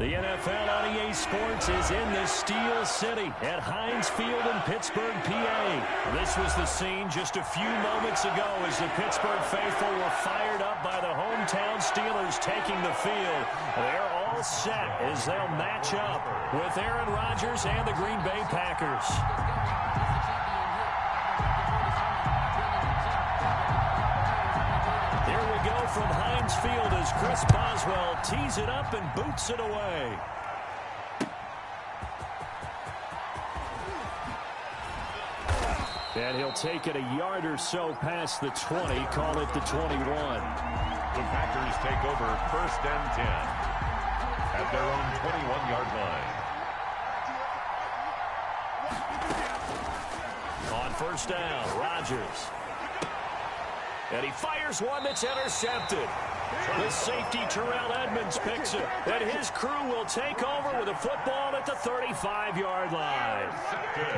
The NFL on EA Sports is in the Steel City at Heinz Field in Pittsburgh, PA. This was the scene just a few moments ago as the Pittsburgh faithful were fired up by the hometown Steelers taking the field. They're all set as they'll match up with Aaron Rodgers and the Green Bay Packers. From Heinz Field as Chris Boswell tees it up and boots it away. And he'll take it a yard or so past the 20, call it the 21. The Packers take over 1st and 10 at their own 21-yard line. On 1st down, Rodgers. And he fires one that's intercepted. The safety, Terrell Edmonds, picks it. And his crew will take over with a football at the 35-yard line.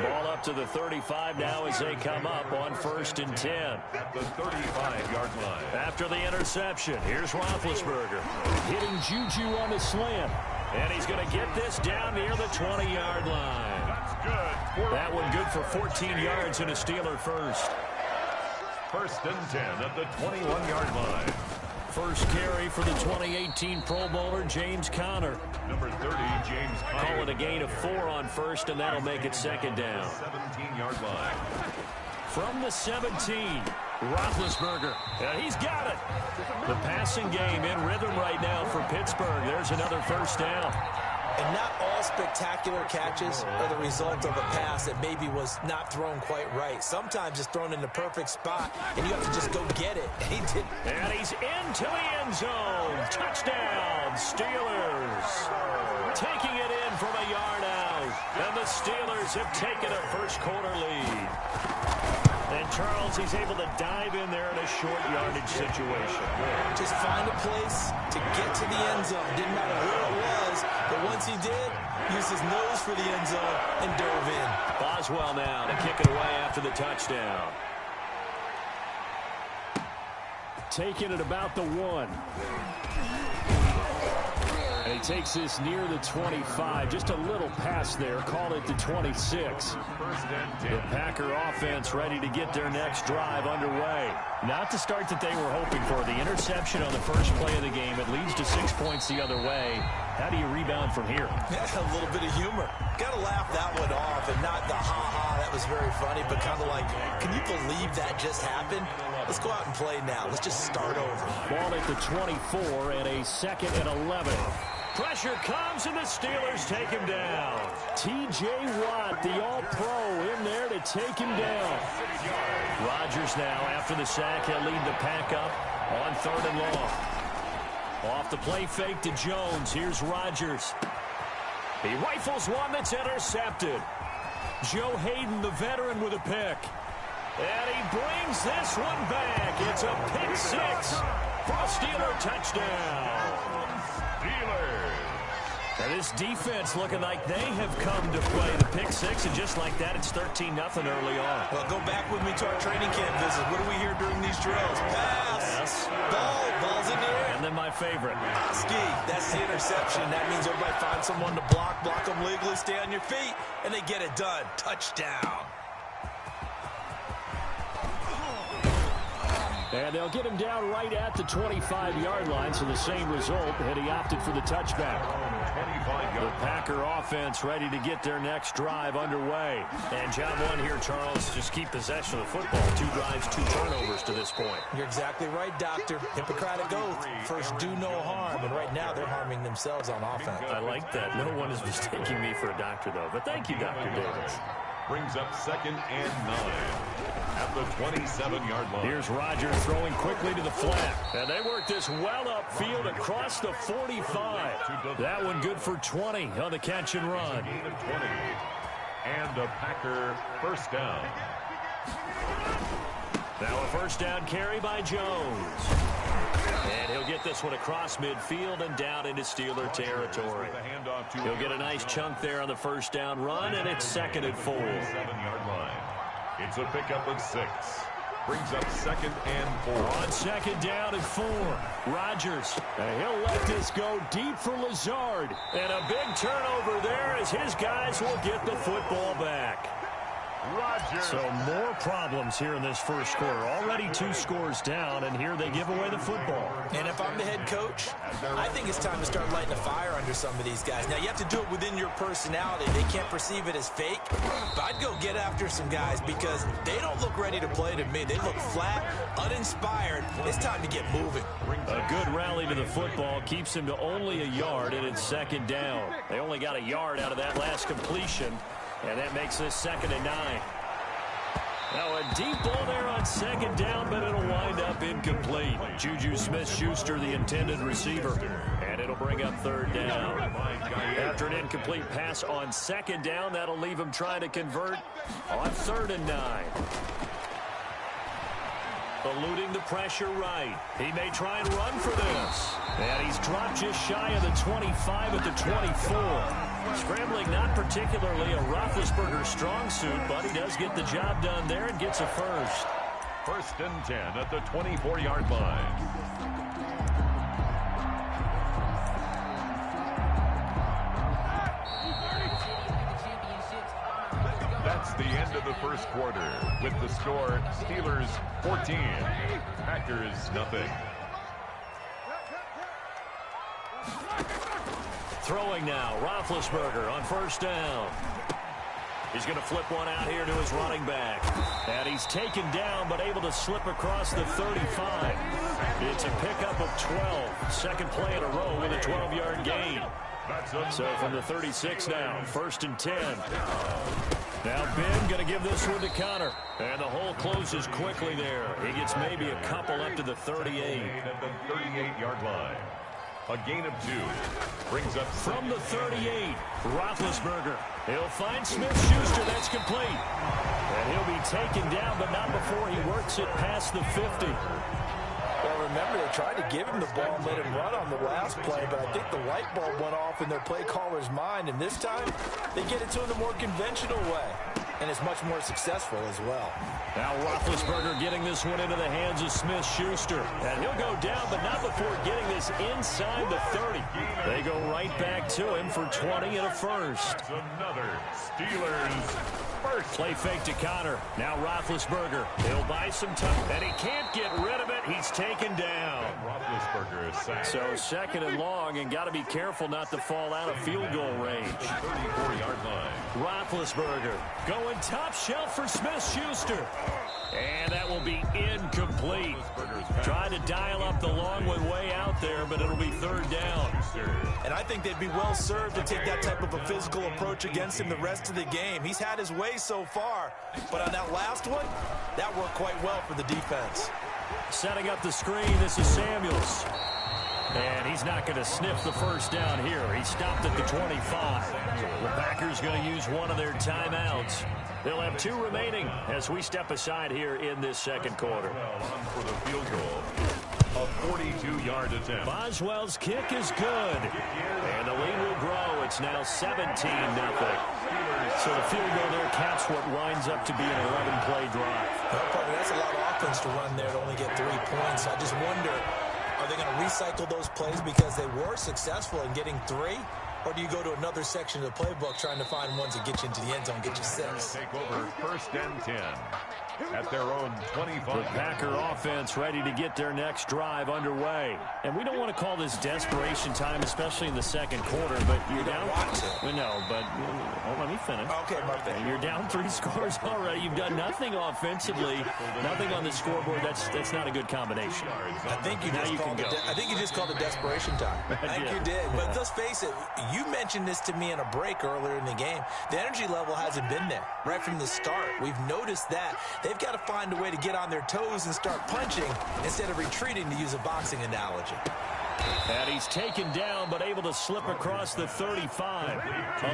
Ball up to the 35 now as they come up on 1st and 10. At the 35-yard line. After the interception, here's Roethlisberger. Hitting Juju on the slant. And he's going to get this down near the 20-yard line. That's good. That one good for 14 yards and a Steeler first. 1st and 10 at the 21-yard line. First carry for the 2018 Pro Bowler, James Conner. Number 30, James Conner. Call it a gain of 4 on 1st, and that'll make it 2nd down. 17-yard line. From the 17, Roethlisberger. And he's got it. The passing game in rhythm right now for Pittsburgh. There's another 1st down. And not all spectacular catches are the result of a pass that maybe was not thrown quite right. Sometimes it's thrown in the perfect spot, and you have to just go get it. And he did. And he's into the end zone. Touchdown, Steelers. Taking it in from a yard out. And the Steelers have taken a first-quarter lead. And Charles, he's able to dive in there in a short yardage situation. Just find a place to get to the end zone. Didn't matter where it was, but once he did, used his nose for the end zone and dove in. Boswell now to kick it away after the touchdown. Taking it about the 1. And he takes this near the 25. Just a little pass there. Call it the 26. The Packer offense ready to get their next drive underway. Not the start that they were hoping for. The interception on the first play of the game. It leads to 6 points the other way. How do you rebound from here? Yeah, a little bit of humor. Got to laugh that one off and not the ha-ha. That was very funny, but kind of like, can you believe that just happened? Let's go out and play now. Let's just start over. Ball at the 24 and a 2nd and 11. Pressure comes, and the Steelers take him down. T.J. Watt, the All-Pro, in there to take him down. Rodgers now, after the sack, he'll lead the pack up on 3rd and long. Off the play fake to Jones. Here's Rodgers. He rifles one that's intercepted. Joe Hayden, the veteran, with a pick. And he brings this one back. It's a pick 6 for a Steeler touchdown. And this defense looking like they have come to play the pick 6, and just like that, it's 13-0 early on. Well, go back with me to our training camp visit. What do we hear during these drills? Pass. Yes. Ball's in the air. And then my favorite. Ski. That's the interception. That means everybody finds someone to block them legally, stay on your feet, and they get it done. Touchdown. And they'll get him down right at the 25-yard line, so the same result, and he opted for the touchback. The Packer offense ready to get their next drive underway. And job 1 here, Charles, just keep possession of the football. 2 drives, 2 turnovers to this point. You're exactly right, Doctor. Hippocratic oath. First, do no harm. And right now, they're harming themselves on offense. I like that. No one is mistaking me for a doctor, though. But thank you, Dr. Davis. Brings up 2nd and 9 at the 27-yard line. Here's Rodgers throwing quickly to the flat. And they work this well upfield across the 45. That one good for 20 on the catch and run. Gain of 20. And a Packer 1st down. Now a 1st down carry by Jones. And he'll get this one across midfield and down into Steeler territory. He'll get a nice chunk there on the 1st down run, and it's 2nd and 4. 7-yard line. It's a pickup of 6. Brings up 2nd and 4. On 2nd down and 4. Rodgers. And he'll let this go deep for Lazard. And a big turnover there as his guys will get the football back. Rodgers. So more problems here in this first quarter. Already 2 scores down, and here they give away the football. And if I'm the head coach, I think it's time to start lighting a fire under some of these guys. Now, you have to do it within your personality. They can't perceive it as fake. But I'd go get after some guys because they don't look ready to play to me. They look flat, uninspired. It's time to get moving. A good rally to the football keeps him to only a yard, and it's 2nd down. They only got a yard out of that last completion. And that makes this 2nd and 9. Now a deep ball there on 2nd down, but it'll wind up incomplete. Juju Smith-Schuster, the intended receiver. And it'll bring up 3rd down. After an incomplete pass on 2nd down, that'll leave him trying to convert on 3rd and 9. Eluding the pressure right. He may try and run for this. And he's dropped just shy of the 25 at the 24. Scrambling not particularly a Roethlisberger strong suit, but he does get the job done there and gets a first. 1st and 10 at the 24-yard line. That's the end of the first quarter. With the score, Steelers 14, Packers nothing. Throwing now, Roethlisberger on 1st down. He's going to flip one out here to his running back. And he's taken down, but able to slip across the 35. It's a pickup of 12. Second play in a row with a 12-yard gain. So from the 36 now, 1st and 10. Now Ben going to give this one to Connor. And the hole closes quickly there. He gets maybe a couple up to the 38. At the 38-yard line. A gain of 2. Brings up from the 38. Roethlisberger. He'll find Smith-Schuster. That's complete. And he'll be taken down, but not before he works it past the 50. Well, remember, they tried to give him the ball and let him run on the last play, but I think the light bulb went off in their play caller's mind, and this time they get it to him the more conventional way, and it's much more successful as well. Now Roethlisberger getting this one into the hands of Smith-Schuster, and he'll go down, but not before getting this inside the 30. They go right back to him for 20 and a first. That's another Steelers first. Play fake to Connor. Now Roethlisberger. He'll buy some time, and he can't get rid of it. He's taken down. Roethlisberger is sacked. So 2nd and long, and got to be careful not to fall out of field goal range. 34-yard line. Roethlisberger going top shelf for Smith-Schuster. And that will be incomplete. Tried to dial up the long one way out there, but it'll be 3rd down. And I think they'd be well served to take that type of a physical approach against him the rest of the game. He's had his way so far, but on that last one, that worked quite well for the defense. Setting up the screen, this is Samuels. And he's not going to sniff the first down here. He stopped at the 25. The Packers going to use one of their timeouts. They'll have 2 remaining as we step aside here in this 2nd quarter. On for the field goal. A 42-yard attempt. Boswell's kick is good. And the lead will grow. It's now 17-0. So the field goal there caps what winds up to be an 11-play drive. Well, partner, that's a lot of offense to run there to only get 3 points. I just wonder, are they going to recycle those plays because they were successful in getting 3? Or do you go to another section of the playbook trying to find ones that get you into the end zone, get you 6? Take over 1st and 10 at their own 25. The Packer offense ready to get their next drive underway. And we don't want to call this desperation time, especially in the 2nd quarter, but you're down. No, but let me finish. Okay, my bad. You're down 3 scores already. You've done nothing offensively, nothing on the scoreboard. That's not a good combination. I think you just called it desperation time. I think you did. But let's face it, you mentioned this to me in a break earlier in the game. The energy level hasn't been there right from the start. We've noticed that. They've got to find a way to get on their toes and start punching instead of retreating, to use a boxing analogy. And he's taken down, but able to slip across the 35.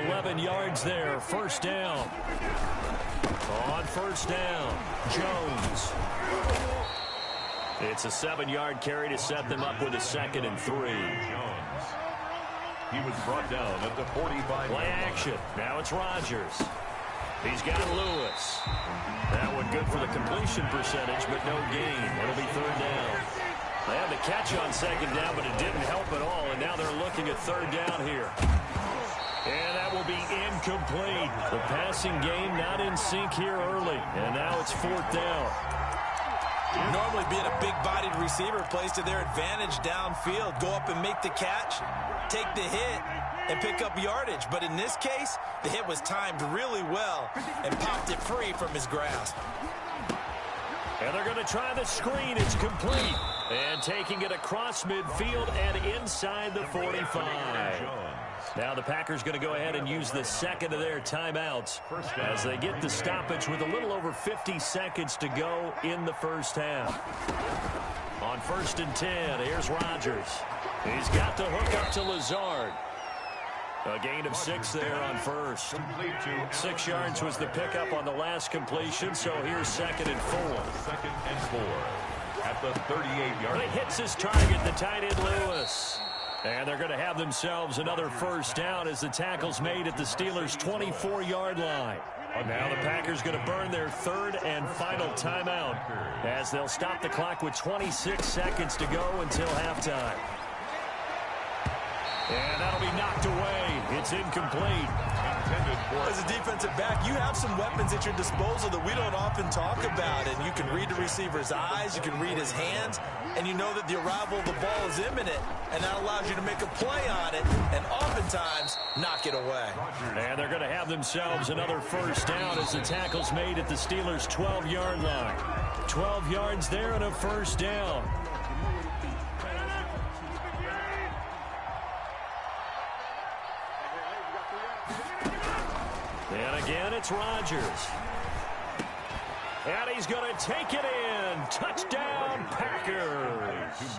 11 yards there, 1st down. On 1st down, Jones. It's a 7-yard carry to set them up with a 2nd and 3. Jones. He was brought down at the 45. Play action. Now it's Rodgers. He's got Lewis. That one good for the completion percentage, but no gain. It'll be third down. They had the catch on second down, but it didn't help at all, and now they're looking at third down here. And that will be incomplete. The passing game not in sync here early, and now it's fourth down. Normally being a big-bodied receiver plays to their advantage downfield. Go up and make the catch, take the hit, and pick up yardage. But in this case, the hit was timed really well and popped it free from his grasp. And they're going to try the screen. It's complete. And taking it across midfield and inside the 45. Now the Packers going to go ahead and use the second of their timeouts as they get the stoppage with a little over 50 seconds to go in the first half. On 1st and 10, here's Rodgers. He's got the hook up to Lazard. A gain of 6 there on first. 6 yards was the pickup on the last completion, so here's 2nd and 4. 2nd and 4 at the 38-yard line. He hits his target, the tight end Lewis. And they're going to have themselves another first down as the tackle's made at the Steelers' 24-yard line. Now the Packers going to burn their third and final timeout as they'll stop the clock with 26 seconds to go until halftime. And that'll be knocked away. It's incomplete. As a defensive back, you have some weapons at your disposal that we don't often talk about. And you can read the receiver's eyes, you can read his hands, and you know that the arrival of the ball is imminent. And that allows you to make a play on it and oftentimes knock it away. And they're going to have themselves another first down as the tackle's made at the Steelers' 12-yard line. 12 yards there and a first down. And again, it's Rodgers. And he's going to take it in. Touchdown, Packers.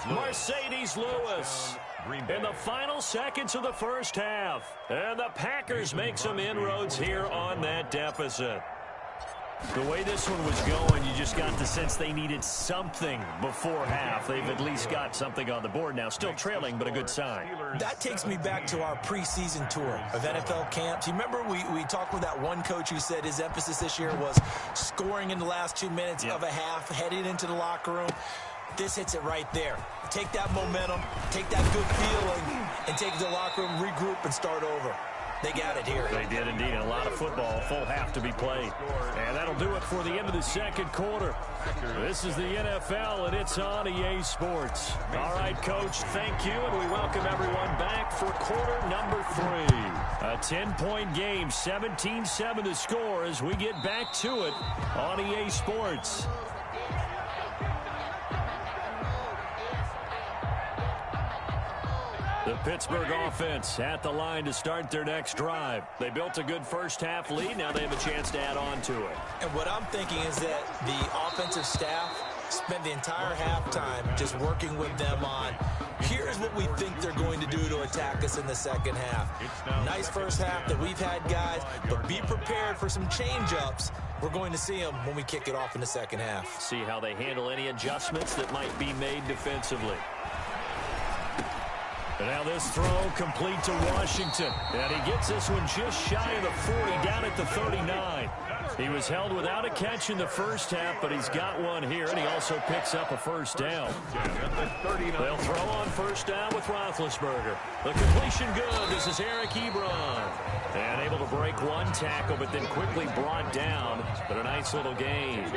Mercedes Lewis. In the final seconds of the first half. And the Packers make some inroads here on that deficit. The way this one was going, you just got the sense they needed something before half. They've at least got something on the board now. Still trailing, but a good sign. That takes me back to our preseason tour of NFL camps. You remember we talked with that one coach who said his emphasis this year was scoring in the last 2 minutes of a half, heading into the locker room. This hits it right there. Take that momentum, take that good feeling, and take it to the locker room, regroup, and start over. They got it here. They did indeed. A lot of football, full half to be played. And that'll do it for the end of the second quarter. This is the NFL, and it's on EA Sports. All right, Coach, thank you, and we welcome everyone back for quarter number 3. A 10-point game, 17-7 the score as we get back to it on EA Sports. The Pittsburgh offense at the line to start their next drive. They built a good first half lead. Now they have a chance to add on to it. And what I'm thinking is that the offensive staff spent the entire halftime just working with them on, here's what we think they're going to do to attack us in the second half. Nice first half that we've had, guys, but be prepared for some change-ups. We're going to see them when we kick it off in the second half. See how they handle any adjustments that might be made defensively. And now this throw complete to Washington. And he gets this one just shy of the 40, down at the 39. He was held without a catch in the first half, but he's got one here, and he also picks up a first down. They'll throw on first down with Roethlisberger. The completion good. This is Eric Ebron. And able to break one tackle, but then quickly brought down. But a nice little gain.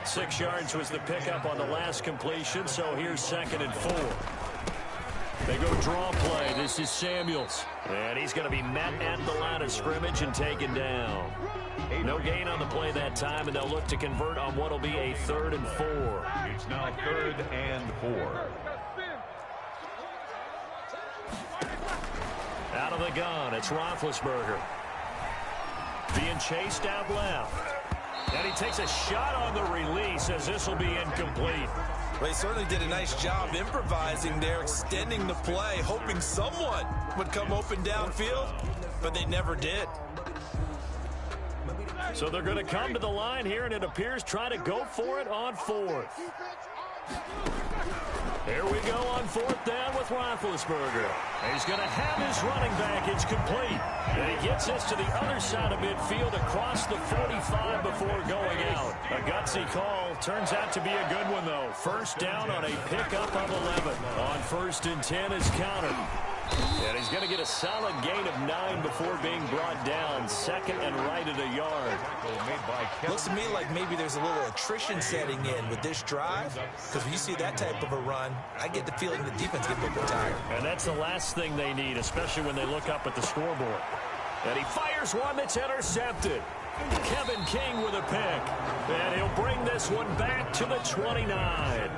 6 yards was the pickup on the last completion, so here's 2nd and 4. They go draw play. This is Samuels. And he's going to be met at the line of scrimmage and taken down. No gain on the play that time, and they'll look to convert on what will be a 3rd and 4. It's now 3rd and 4. Out of the gun, it's Roethlisberger. Being chased out left. And he takes a shot on the release as this will be incomplete. They certainly did a nice job improvising there, extending the play, hoping someone would come open downfield, but they never did. So they're going to come to the line here, and it appears try to go for it on 4th. Here we go on 4th down with Roethlisberger. He's going to have his running back. It's complete. And he gets this to the other side of midfield across the 45 before going out. A gutsy call. Turns out to be a good one, though. First down on a pickup of 11. On 1st and 10 is countered. And he's going to get a solid gain of 9 before being brought down. Second and right at a yard. Looks to me like maybe there's a little attrition setting in with this drive. Because when you see that type of a run, I get the feeling the defense gets a bit tired. And that's the last thing they need, especially when they look up at the scoreboard. And he fires one that's intercepted. Kevin King with a pick. And he'll bring this one back to the 29.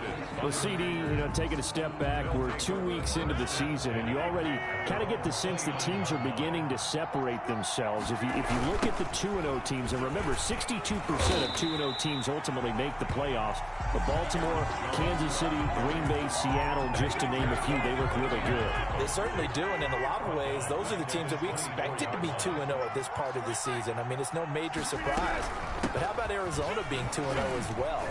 Well, CD, taking a step back, we're 2 weeks into the season, and you already kind of get the sense that teams are beginning to separate themselves. If you look at the 2-0 teams, and remember, 62% of 2-0 teams ultimately make the playoffs. But Baltimore, Kansas City, Green Bay, Seattle, just to name a few, they look really good. They certainly do, and in a lot of ways, those are the teams that we expected to be 2-0 at this part of the season. I mean, it's no major surprise. But how about Arizona being 2-0 as well?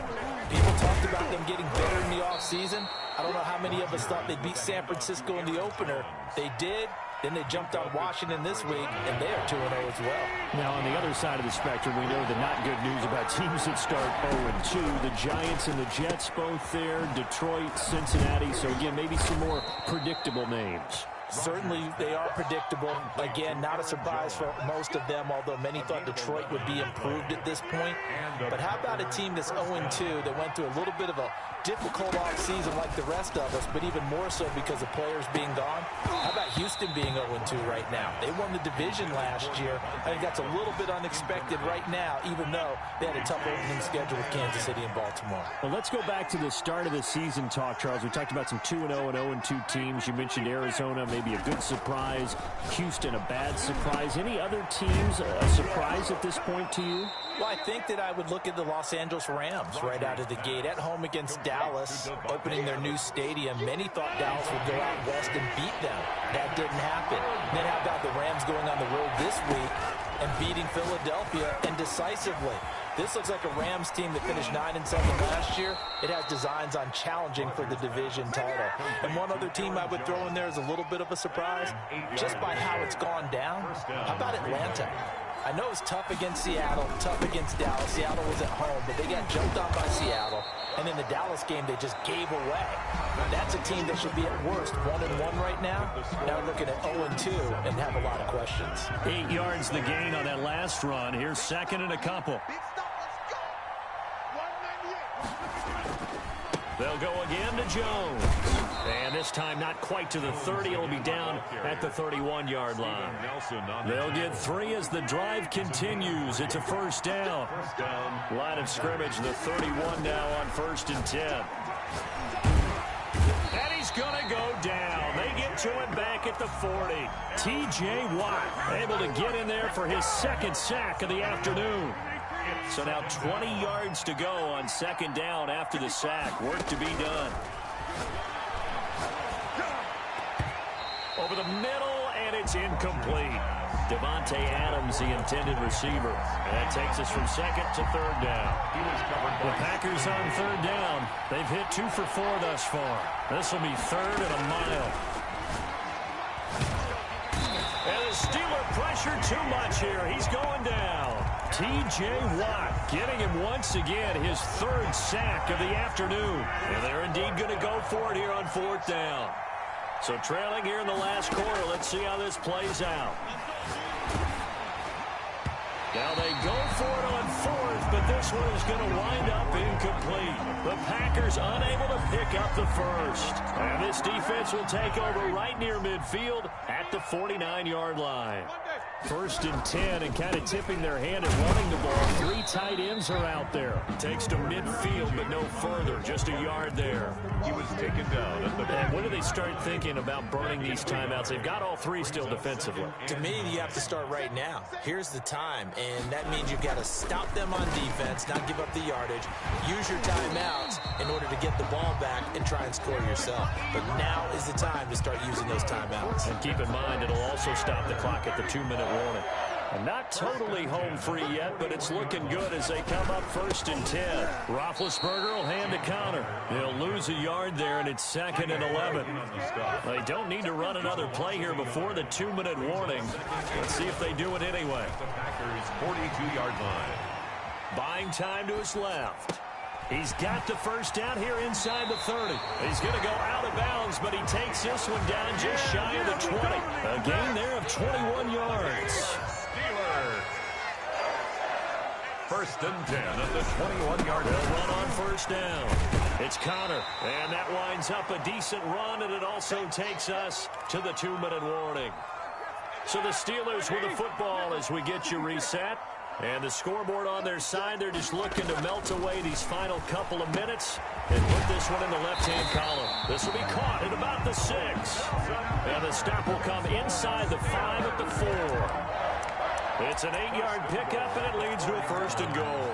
People talked about them getting better in the offseason. I don't know how many of us thought they'd beat San Francisco in the opener. They did. Then they jumped on Washington this week, and they are 2-0 as well. Now, on the other side of the spectrum, we know the not good news about teams that start 0-2. The Giants and the Jets both there, Detroit, Cincinnati. So, again, maybe some more predictable names. Certainly, they are predictable. Again, not a surprise for most of them, although many thought Detroit would be improved at this point. But how about a team that's 0-2 that went through a little bit of a difficult offseason like the rest of us, but even more so because of players being gone? How about Houston being 0-2 right now? They won the division last year. I think that's a little bit unexpected right now, even though they had a tough opening schedule with Kansas City and Baltimore. Well, let's go back to the start of the season talk, Charles. We talked about some 2-0 and 0-2 teams. You mentioned Arizona, maybe a good surprise. Houston, a bad surprise. Any other teams a surprise at this point to you? Well, I think that I would look at the Los Angeles Rams right out of the gate at home against Dallas, opening their new stadium. Many thought Dallas would go out west and beat them. That didn't happen. Then how about the Rams going on the road this week and beating Philadelphia, and decisively? This looks like a Rams team that finished 9-7 last year. It has designs on challenging for the division title. And one other team I would throw in there is a little bit of a surprise, just by how it's gone down. How about Atlanta? I know it's tough against Seattle, tough against Dallas. Seattle was at home, but they got jumped on by Seattle. And in the Dallas game, they just gave away. That's a team that should be at worst 1-1 right now. Now looking at 0-2 and have a lot of questions. 8 yards the gain on that last run. Here's second and a couple. They'll go again to Jones. And this time not quite to the 30. It'll be down at the 31-yard line. They'll get 3 as the drive continues. It's a first down. Line of scrimmage, the 31 now on 1st and 10. And he's going to go down. They get to him back at the 40. T.J. Watt able to get in there for his second sack of the afternoon. So now 20 yards to go on 2nd down after the sack. Work to be done. Over the middle, and it's incomplete. Devontae Adams, the intended receiver. And that takes us from 2nd to 3rd down. The Packers on 3rd down. They've hit 2 for 4 thus far. This will be 3rd and a mile. And the Steeler pressure too much here. He's going down. T.J. Watt getting him once again his 3rd sack of the afternoon. And they're indeed going to go for it here on 4th down. So trailing here in the last quarter. Let's see how this plays out. Now they go for it on 4th, but this one is going to wind up incomplete. The Packers unable to pick up the 1st. And this defense will take over right near midfield at the 49-yard line. 1st and 10, and kind of tipping their hand at running the ball. 3 tight ends are out there. Takes to midfield, but no further. Just a yard there. He was taken down at the back. And when do they start thinking about burning these timeouts? They've got all 3 still defensively. To me, you have to start right now. Here's the time, and that means you've got to stop them on defense, not give up the yardage. Use your timeouts in order to get the ball back and try and score yourself. But now is the time to start using those timeouts. And keep in mind, it'll also stop the clock at the 2-minute warning. Not totally home free yet, but it's looking good as they come up 1st and 10. Roethlisberger will hand to Connor. They'll lose a yard there, and it's 2nd and 11. They don't need to run another play here before the 2-minute warning. Let's see if they do it anyway. The Packers' 42-yard line. Buying time to his left. He's got the first down here inside the 30. He's going to go out of bounds, but he takes this one down just shy of the 20. A gain there of 21 yards. 1st and 10 at the 21-yard line. They'll run on 1st down. It's Connor, and that winds up a decent run, and it also takes us to the 2-minute warning. So the Steelers with the football as we get you reset. And the scoreboard on their side, they're just looking to melt away these final couple of minutes and put this one in the left-hand column. This will be caught at about the 6. And the stop will come inside the 5 at the 4. It's an 8-yard pickup, and it leads to a 1st and goal.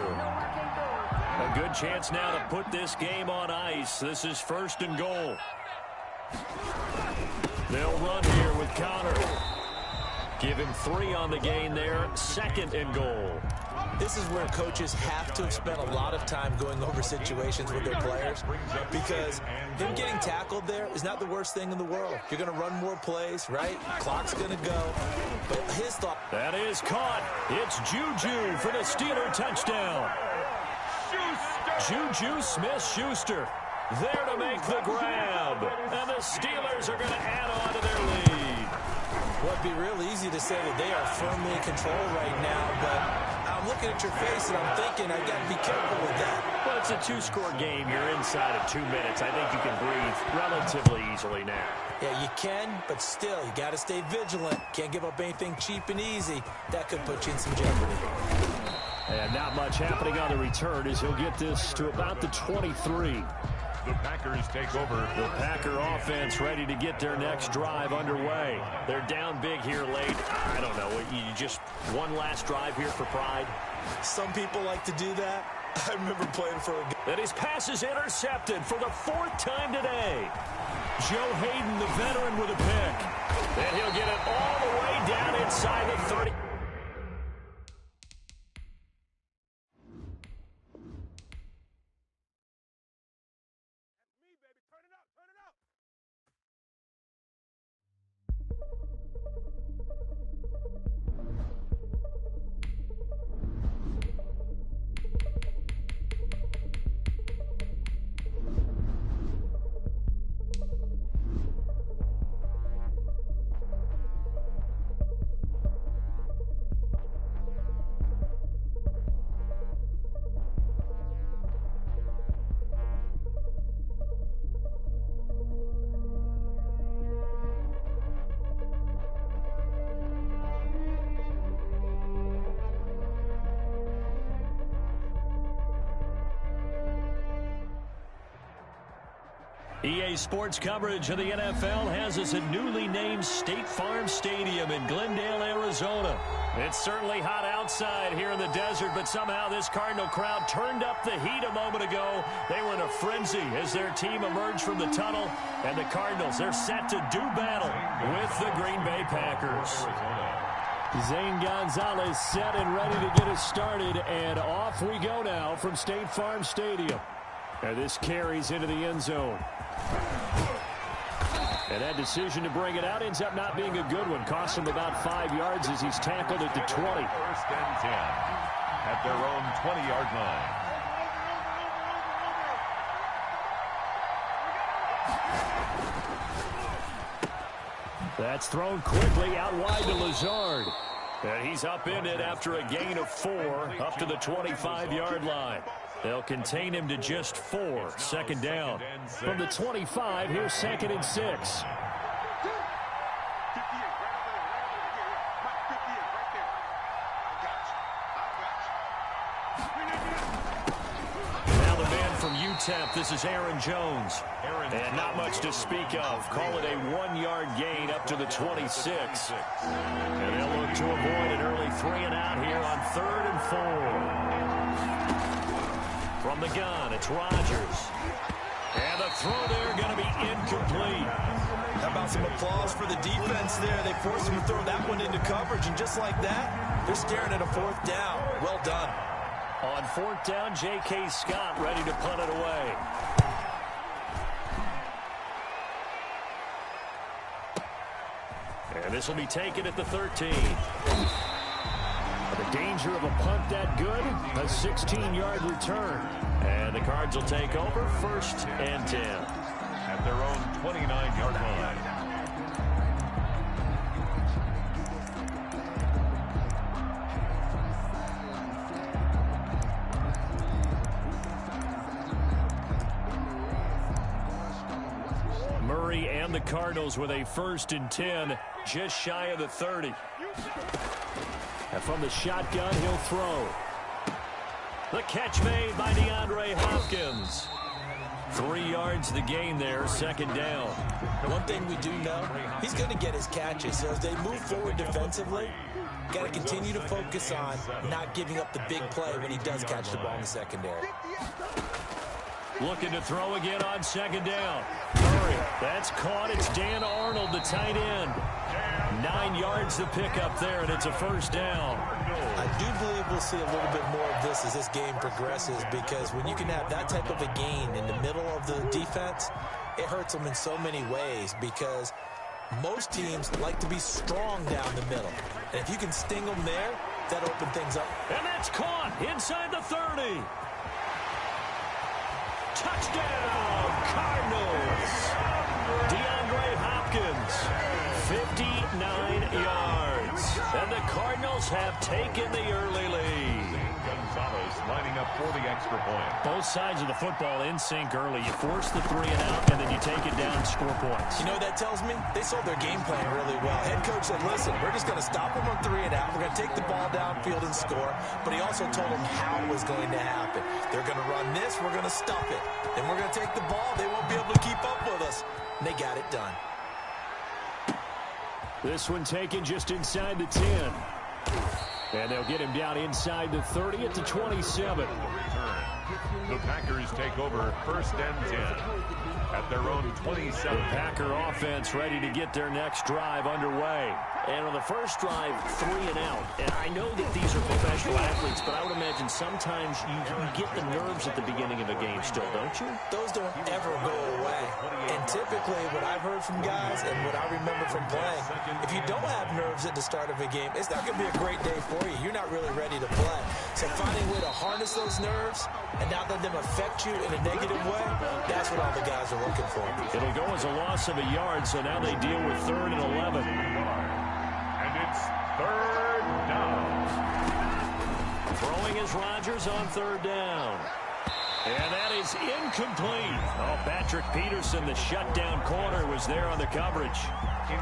A good chance now to put this game on ice. This is 1st and goal. They'll run here with Connor. Give him 3 on the gain there. 2nd and goal. This is where coaches have to have spent a lot of time going over situations with their players, because him getting tackled there is not the worst thing in the world. You're going to run more plays, right? Clock's going to go. But his thought... That is caught. It's Juju for the Steeler touchdown. Juju Smith-Schuster there to make the grab. And the Steelers are going to add on to their lead. Well, it'd be real easy to say that they are firmly in control right now, but I'm looking at your face and I'm thinking I got to be careful with that. Well, it's a 2-score game. You're inside of 2 minutes. I think you can breathe relatively easily now. Yeah, you can, but still, you got to stay vigilant. Can't give up anything cheap and easy. That could put you in some jeopardy. And not much happening on the return as he'll get this to about the 23. The Packers take over. The Packer offense ready to get their next drive underway. They're down big here late. I don't know. You just one last drive here for pride? Some people like to do that. I remember playing for a... And his pass is intercepted for the 4th time today. Joe Hayden, the veteran, with a pick. And he'll get it all the way down inside the 30. EA Sports coverage of the NFL has us at newly named State Farm Stadium in Glendale, Arizona. It's certainly hot outside here in the desert, but somehow this Cardinal crowd turned up the heat a moment ago. They were in a frenzy as their team emerged from the tunnel, and the Cardinals, they're set to do battle with the Green Bay Packers. Zane Gonzalez set and ready to get us started, and off we go now from State Farm Stadium. And this carries into the end zone. And that decision to bring it out ends up not being a good one. Costs him about 5 yards as he's tackled at the 20. 1st and 10 at their own 20-yard line. That's thrown quickly out wide to Lazard. And he's upended after a gain of 4 up to the 25-yard line. They'll contain him to just 4. 2nd down. From the 25, here's 2nd and 6. Now the man from UTEP, this is Aaron Jones. And not much to speak of. Call it a 1-yard gain up to the 26. And they'll look to avoid an early 3-and-out here on 3rd and 4. From the gun, it's Rodgers. And the throw there going to be incomplete. How about some applause for the defense there? They forced him to throw that one into coverage, and just like that, they're staring at a fourth down. Well done. On fourth down, J.K. Scott ready to punt it away. And this will be taken at the 13. The danger of a punt that good, a 16-yard return. And the Cards will take over, 1st and 10. At their own 29-yard line. Murray and the Cardinals with a 1st and 10, just shy of the 30. And from the shotgun, he'll throw. The catch made by DeAndre Hopkins. 3 yards the gain there, 2nd down. One thing we do know, he's going to get his catches. So as they move forward defensively, got to continue to focus on not giving up the big play when he does catch the ball in the secondary. Looking to throw again on 2nd down. Murray, that's caught. It's Dan Arnold, the tight end. 9 yards to pick up there, and it's a 1st down. I do believe we'll see a little bit more of this as this game progresses, because when you can have that type of a gain in the middle of the defense, it hurts them in so many ways, because most teams like to be strong down the middle. And if you can sting them there, that opens things up. And that's caught inside the 30. Touchdown, Cardinals. DeAndre Hopkins, 59 yards. And the Cardinals have taken the early lead. Gonzalez lining up for the extra point. Both sides of the football in sync early. You force the 3 and out, and then you take it down, score points. You know what that tells me? They sold their game plan really well. Head coach said, listen, we're just going to stop them on 3 and out. We're going to take the ball downfield and score. But he also told them how it was going to happen. They're going to run this. We're going to stop it. Then we're going to take the ball. They won't be able to keep up with us. And they got it done. This one taken just inside the 10. And they'll get him down inside the 30 at the 27. The Packers take over 1st and 10 at their own 27. The Packer offense ready to get their next drive underway. And on the first drive, 3 and out. And I know that these are professional athletes, but I would imagine sometimes you get the nerves at the beginning of a game still, don't you? Those don't ever go away. And typically, what I've heard from guys and what I remember from playing, if you don't have nerves at the start of a game, it's not going to be a great day for you. You're not really ready to play. So finding a way to harness those nerves and not let them affect you in a negative way, that's what all the guys are looking for. It'll go as a loss of a yard, so now they deal with 3rd and 11. And it's 3rd down. Throwing is Rodgers on 3rd down. And that is incomplete. Oh, Patrick Peterson, the shutdown corner, was there on the coverage.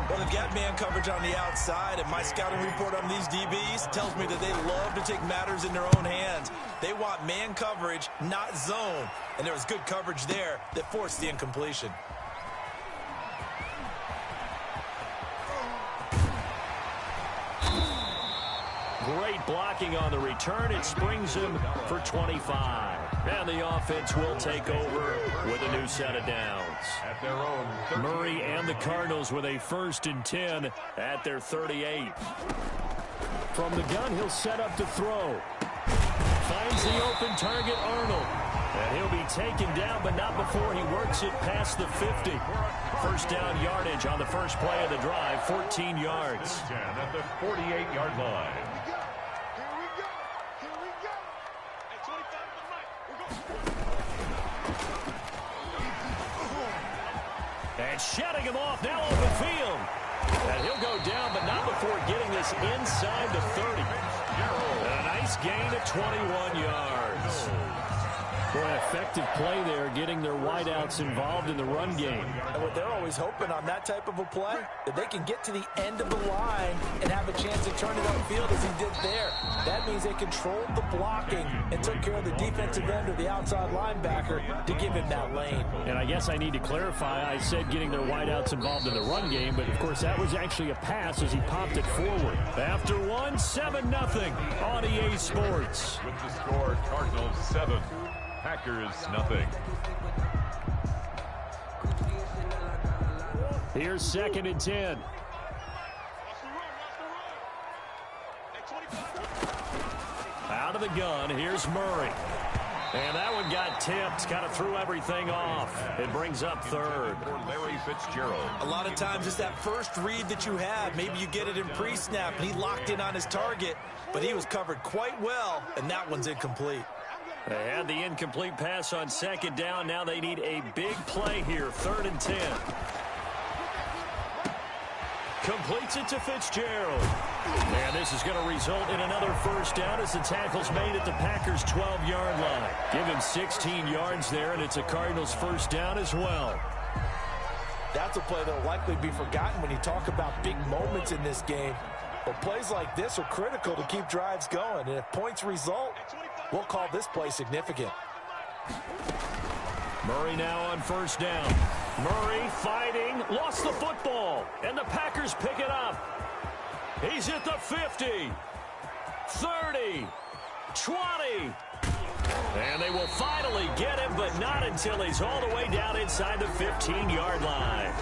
Well, they've got man coverage on the outside, and my scouting report on these DBs tells me that they love to take matters in their own hands. They want man coverage, not zone. And there was good coverage there that forced the incompletion. Great blocking on the return. It springs him for 25. And the offense will take over with a new set of downs. At their own 38. Murray and the Cardinals with a 1st and 10 at their 38. From the gun, he'll set up to throw. Finds the open target, Arnold. And he'll be taken down, but not before he works it past the 50. 1st down yardage on the first play of the drive, 14 yards. 10 at the 48-yard line. And shutting him off, now open field. And he'll go down, but not before getting this inside the 30. And a nice gain of 21 yards. Boy, effective play there, getting their wideouts involved in the run game. And what they're always hoping on that type of a play, that they can get to the end of the line and have a chance to turn it upfield as he did there. That means they controlled the blocking and took care of the defensive end or the outside linebacker to give him that lane. And I guess I need to clarify, I said getting their wideouts involved in the run game, but of course that was actually a pass as he popped it forward. After one, 7-0 on EA Sports. With the score, Cardinals 7, Packers nothing. Here's 2nd and 10. Out of the gun, here's Murray. And that one got tipped, kind of threw everything off. It brings up 3rd. Larry Fitzgerald. A lot of times it's that first read that you have. Maybe you get it in pre-snap, and he locked in on his target, but he was covered quite well, and that one's incomplete. They had the incomplete pass on 2nd down. Now they need a big play here, 3rd and 10. Completes it to Fitzgerald. And this is going to result in another 1st down as the tackle's made at the Packers' 12-yard line. Give him 16 yards there, and it's a Cardinals 1st down as well. That's a play that will likely be forgotten when you talk about big moments in this game. But plays like this are critical to keep drives going. And if points result, we'll call this play significant. Murray now on 1st down. Murray fighting, lost the football, and the Packers pick it up. He's at the 50, 30, 20. And they will finally get him, but not until he's all the way down inside the 15-yard line.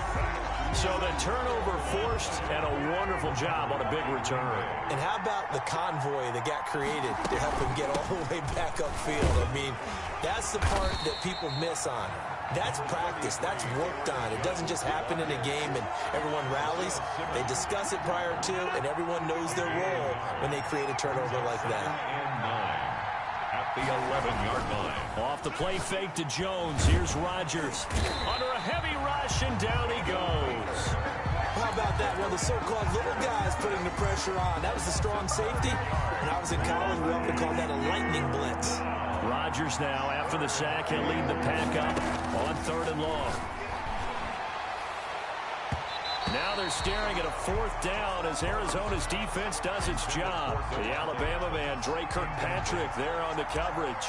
So the turnover forced, and a wonderful job on a big return. And how about the convoy that got created to help him get all the way back upfield? I mean, that's the part that people miss on. That's practice. That's worked on. It doesn't just happen in a game and everyone rallies. They discuss it prior to, and everyone knows their role when they create a turnover like that. At the 11-yard line. Off the play fake to Jones. Here's Rodgers. Under a heavy rush, and down he goes. How about that? Well, the so-called little guys putting the pressure on. That was the strong safety. When I was in college, we often called that a lightning blitz. Rodgers now, after the sack, he'll lead the pack up on 3rd and long. Now they're staring at a 4th down as Arizona's defense does its job. The Alabama man, Dre Kirkpatrick, there on the coverage.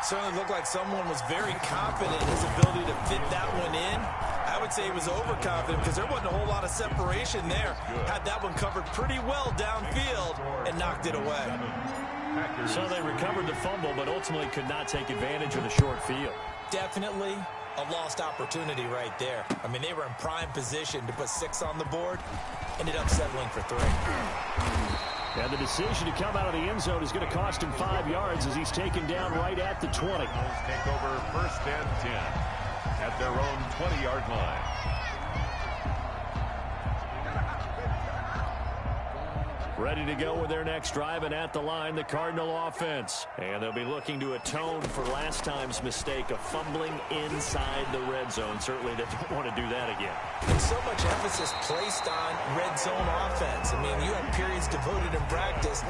Certainly looked like someone was very confident in his ability to fit that one in. I would say he was overconfident because there wasn't a whole lot of separation there. Had that one covered pretty well downfield and knocked it away. So they recovered the fumble, but ultimately could not take advantage of the short field. Definitely a lost opportunity right there. I mean, they were in prime position to put 6 on the board. Ended up settling for 3. And the decision to come out of the end zone is going to cost him 5 yards as he's taken down right at the 20. Take over 1st and 10 at their own 20-yard line. Ready to go with their next drive, and at the line, the Cardinal offense. And they'll be looking to atone for last time's mistake of fumbling inside the red zone. Certainly they don't want to do that again. And so much emphasis placed on red zone offense. I mean, you have periods devoted in practice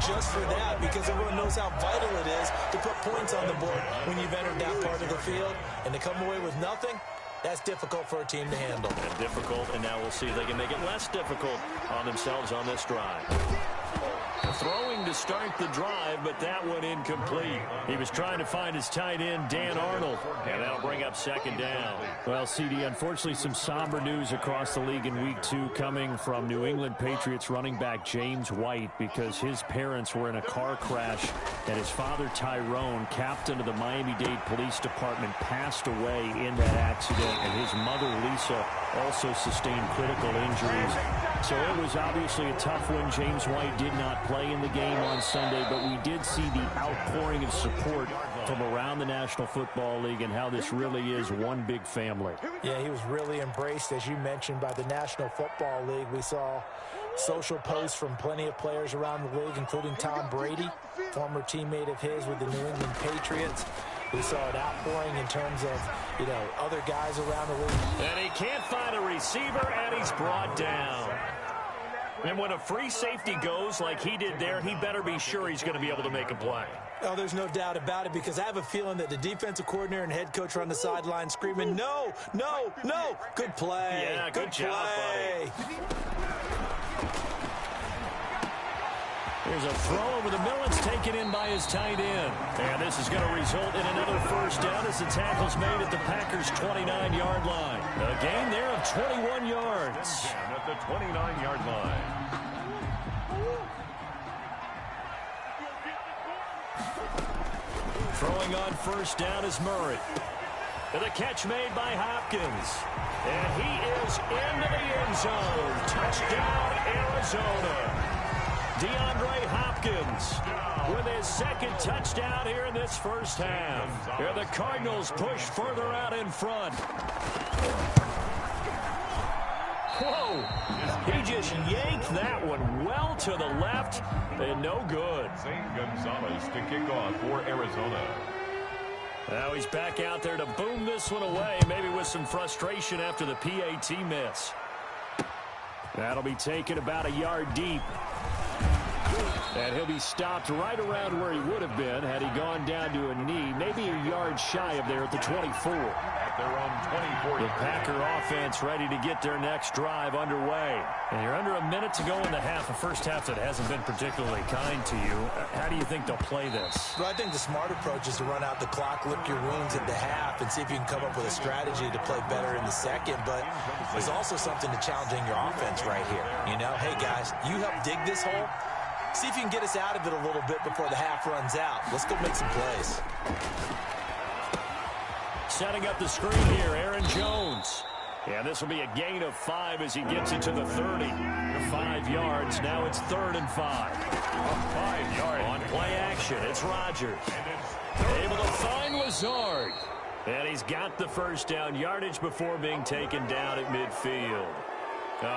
just for that because everyone knows how vital it is to put points on the board when you've entered that part of the field. And to come away with nothing, that's difficult for a team to handle. And difficult, and now we'll see if they can make it less difficult on themselves on this drive. Throwing to start the drive, but that one incomplete. He was trying to find his tight end, Dan Arnold, and that'll bring up 2nd down. Well, CD, unfortunately, some somber news across the league in Week 2 coming from New England Patriots running back James White because his parents were in a car crash and his father, Tyrone, captain of the Miami-Dade Police Department, passed away in that accident, and his mother, Lisa, also sustained critical injuries. So it was obviously a tough one. James White did not play in the game on Sunday, but we did see the outpouring of support from around the National Football League and how this really is one big family. Yeah, he was really embraced, as you mentioned, by the National Football League. We saw social posts from plenty of players around the league, including Tom Brady, former teammate of his with the New England Patriots. We saw an outpouring in terms of, other guys around the league. And he can't find a receiver, and he's brought down. And when a free safety goes like he did there, he better be sure he's going to be able to make a play. Oh, there's no doubt about it, because I have a feeling that the defensive coordinator and head coach are on the sideline screaming, no, no, no. Good play. Yeah, good job, buddy. Here's a throw over the middle. It's taken in by his tight end. And this is going to result in another 1st down as the tackle's made at the Packers' 29-yard line. A gain there of 21 yards. Again at the 29-yard line. Throwing on 1st down is Murray. The catch made by Hopkins. And he is into the end zone. Touchdown, Arizona. DeAndre Hopkins with his second touchdown here in this first half. Here the Cardinals push further out in front. Whoa! He just yanked that one well to the left and no good. St. Gonzalez to kick off for Arizona. Now he's back out there to boom this one away, maybe with some frustration after the PAT miss. That'll be taken about a yard deep. And he'll be stopped right around where he would have been had he gone down to a knee, maybe a yard shy of there at the 24. At their own 24. The Packer offense ready to get their next drive underway. And you're under a minute to go in the half, a first half that hasn't been particularly kind to you. How do you think they'll play this? Well, I think the smart approach is to run out the clock, lick your wounds at the half, and see if you can come up with a strategy to play better in the second. But there's also something to challenging your offense right here. You know, hey, guys, you help dig this hole. See if you can get us out of it a little bit before the half runs out. Let's go make some plays. Setting up the screen here, Aaron Jones. Yeah, this will be a gain of 5 as he gets it to the 30. 5 yards. Now it's 3rd and 5. 5 yards. On play action, it's Rodgers. Able to find Lazard. And he's got the first down yardage before being taken down at midfield.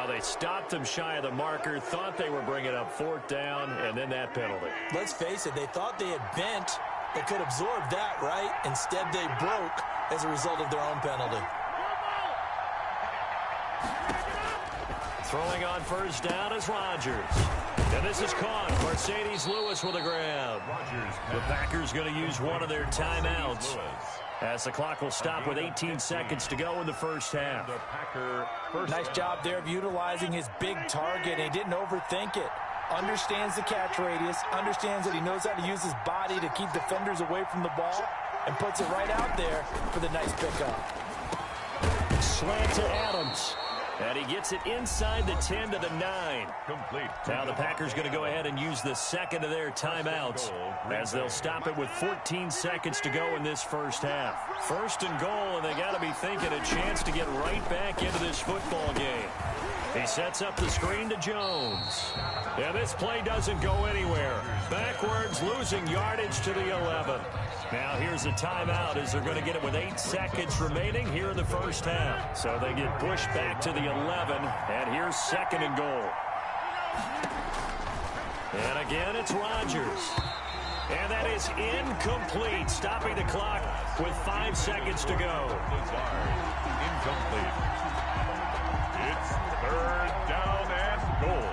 They stopped him shy of the marker, thought they were bringing up 4th down, and then that penalty. Let's face it, they thought they had bent. They could absorb that, right? Instead, they broke as a result of their own penalty. Throwing on first down is Rodgers. And this is caught. Mercedes Lewis with a grab. The Packers going to use one of their timeouts as the clock will stop with 18 seconds to go in the first half. Nice job there of utilizing his big target. He didn't overthink it. Understands the catch radius, understands that he knows how to use his body to keep defenders away from the ball, and puts it right out there for the nice pickup. Slant to Adams. And he gets it inside the 10 to the 9. Complete. Now the Packers going to go ahead and use the second of their timeouts as they'll stop it with 14 seconds to go in this first half. 1st and goal, and they got to be thinking a chance to get right back into this football game. He sets up the screen to Jones. And this play doesn't go anywhere. Backwards, losing yardage to the 11. Now here's a timeout as they're going to get it with 8 seconds remaining here in the first half. So they get pushed back to the 11, and here's 2nd and goal. And again, it's Rodgers. And that is incomplete, stopping the clock with 5 seconds to go. Incomplete. It's 3rd down and goal.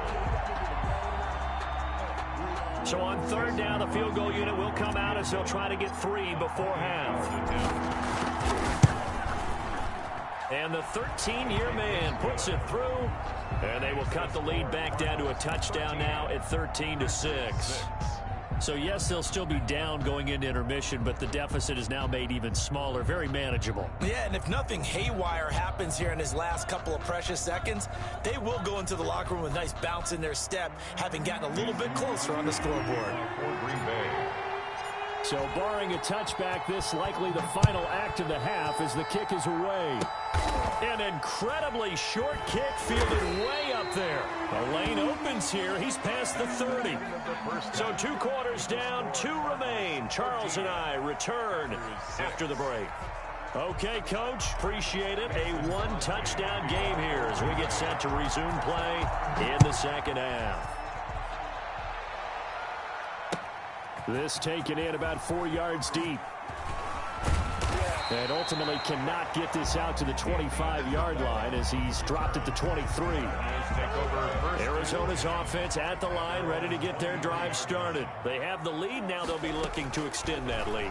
So on 3rd down, the field goal unit will come out as they'll try to get 3 before half. And the 13-year man puts it through, and they will cut the lead back down to a touchdown now at 13-6. So, yes, they'll still be down going into intermission, but the deficit is now made even smaller, very manageable. Yeah, and if nothing haywire happens here in his last couple of precious seconds, they will go into the locker room with a nice bounce in their step, having gotten a little bit closer on the scoreboard. So, barring a touchback, this likely the final act of the half as the kick is away. An incredibly short kick fielded way up there. The lane opens here. He's past the 30. So 2 quarters down, 2 remain. Charles and I return after the break. Okay, Coach, appreciate it. A 1-touchdown game here as we get set to resume play in the second half. This taken in about 4 yards deep. And ultimately cannot get this out to the 25-yard line as he's dropped at the 23. Arizona's offense at the line, ready to get their drive started. They have the lead. Now they'll be looking to extend that lead.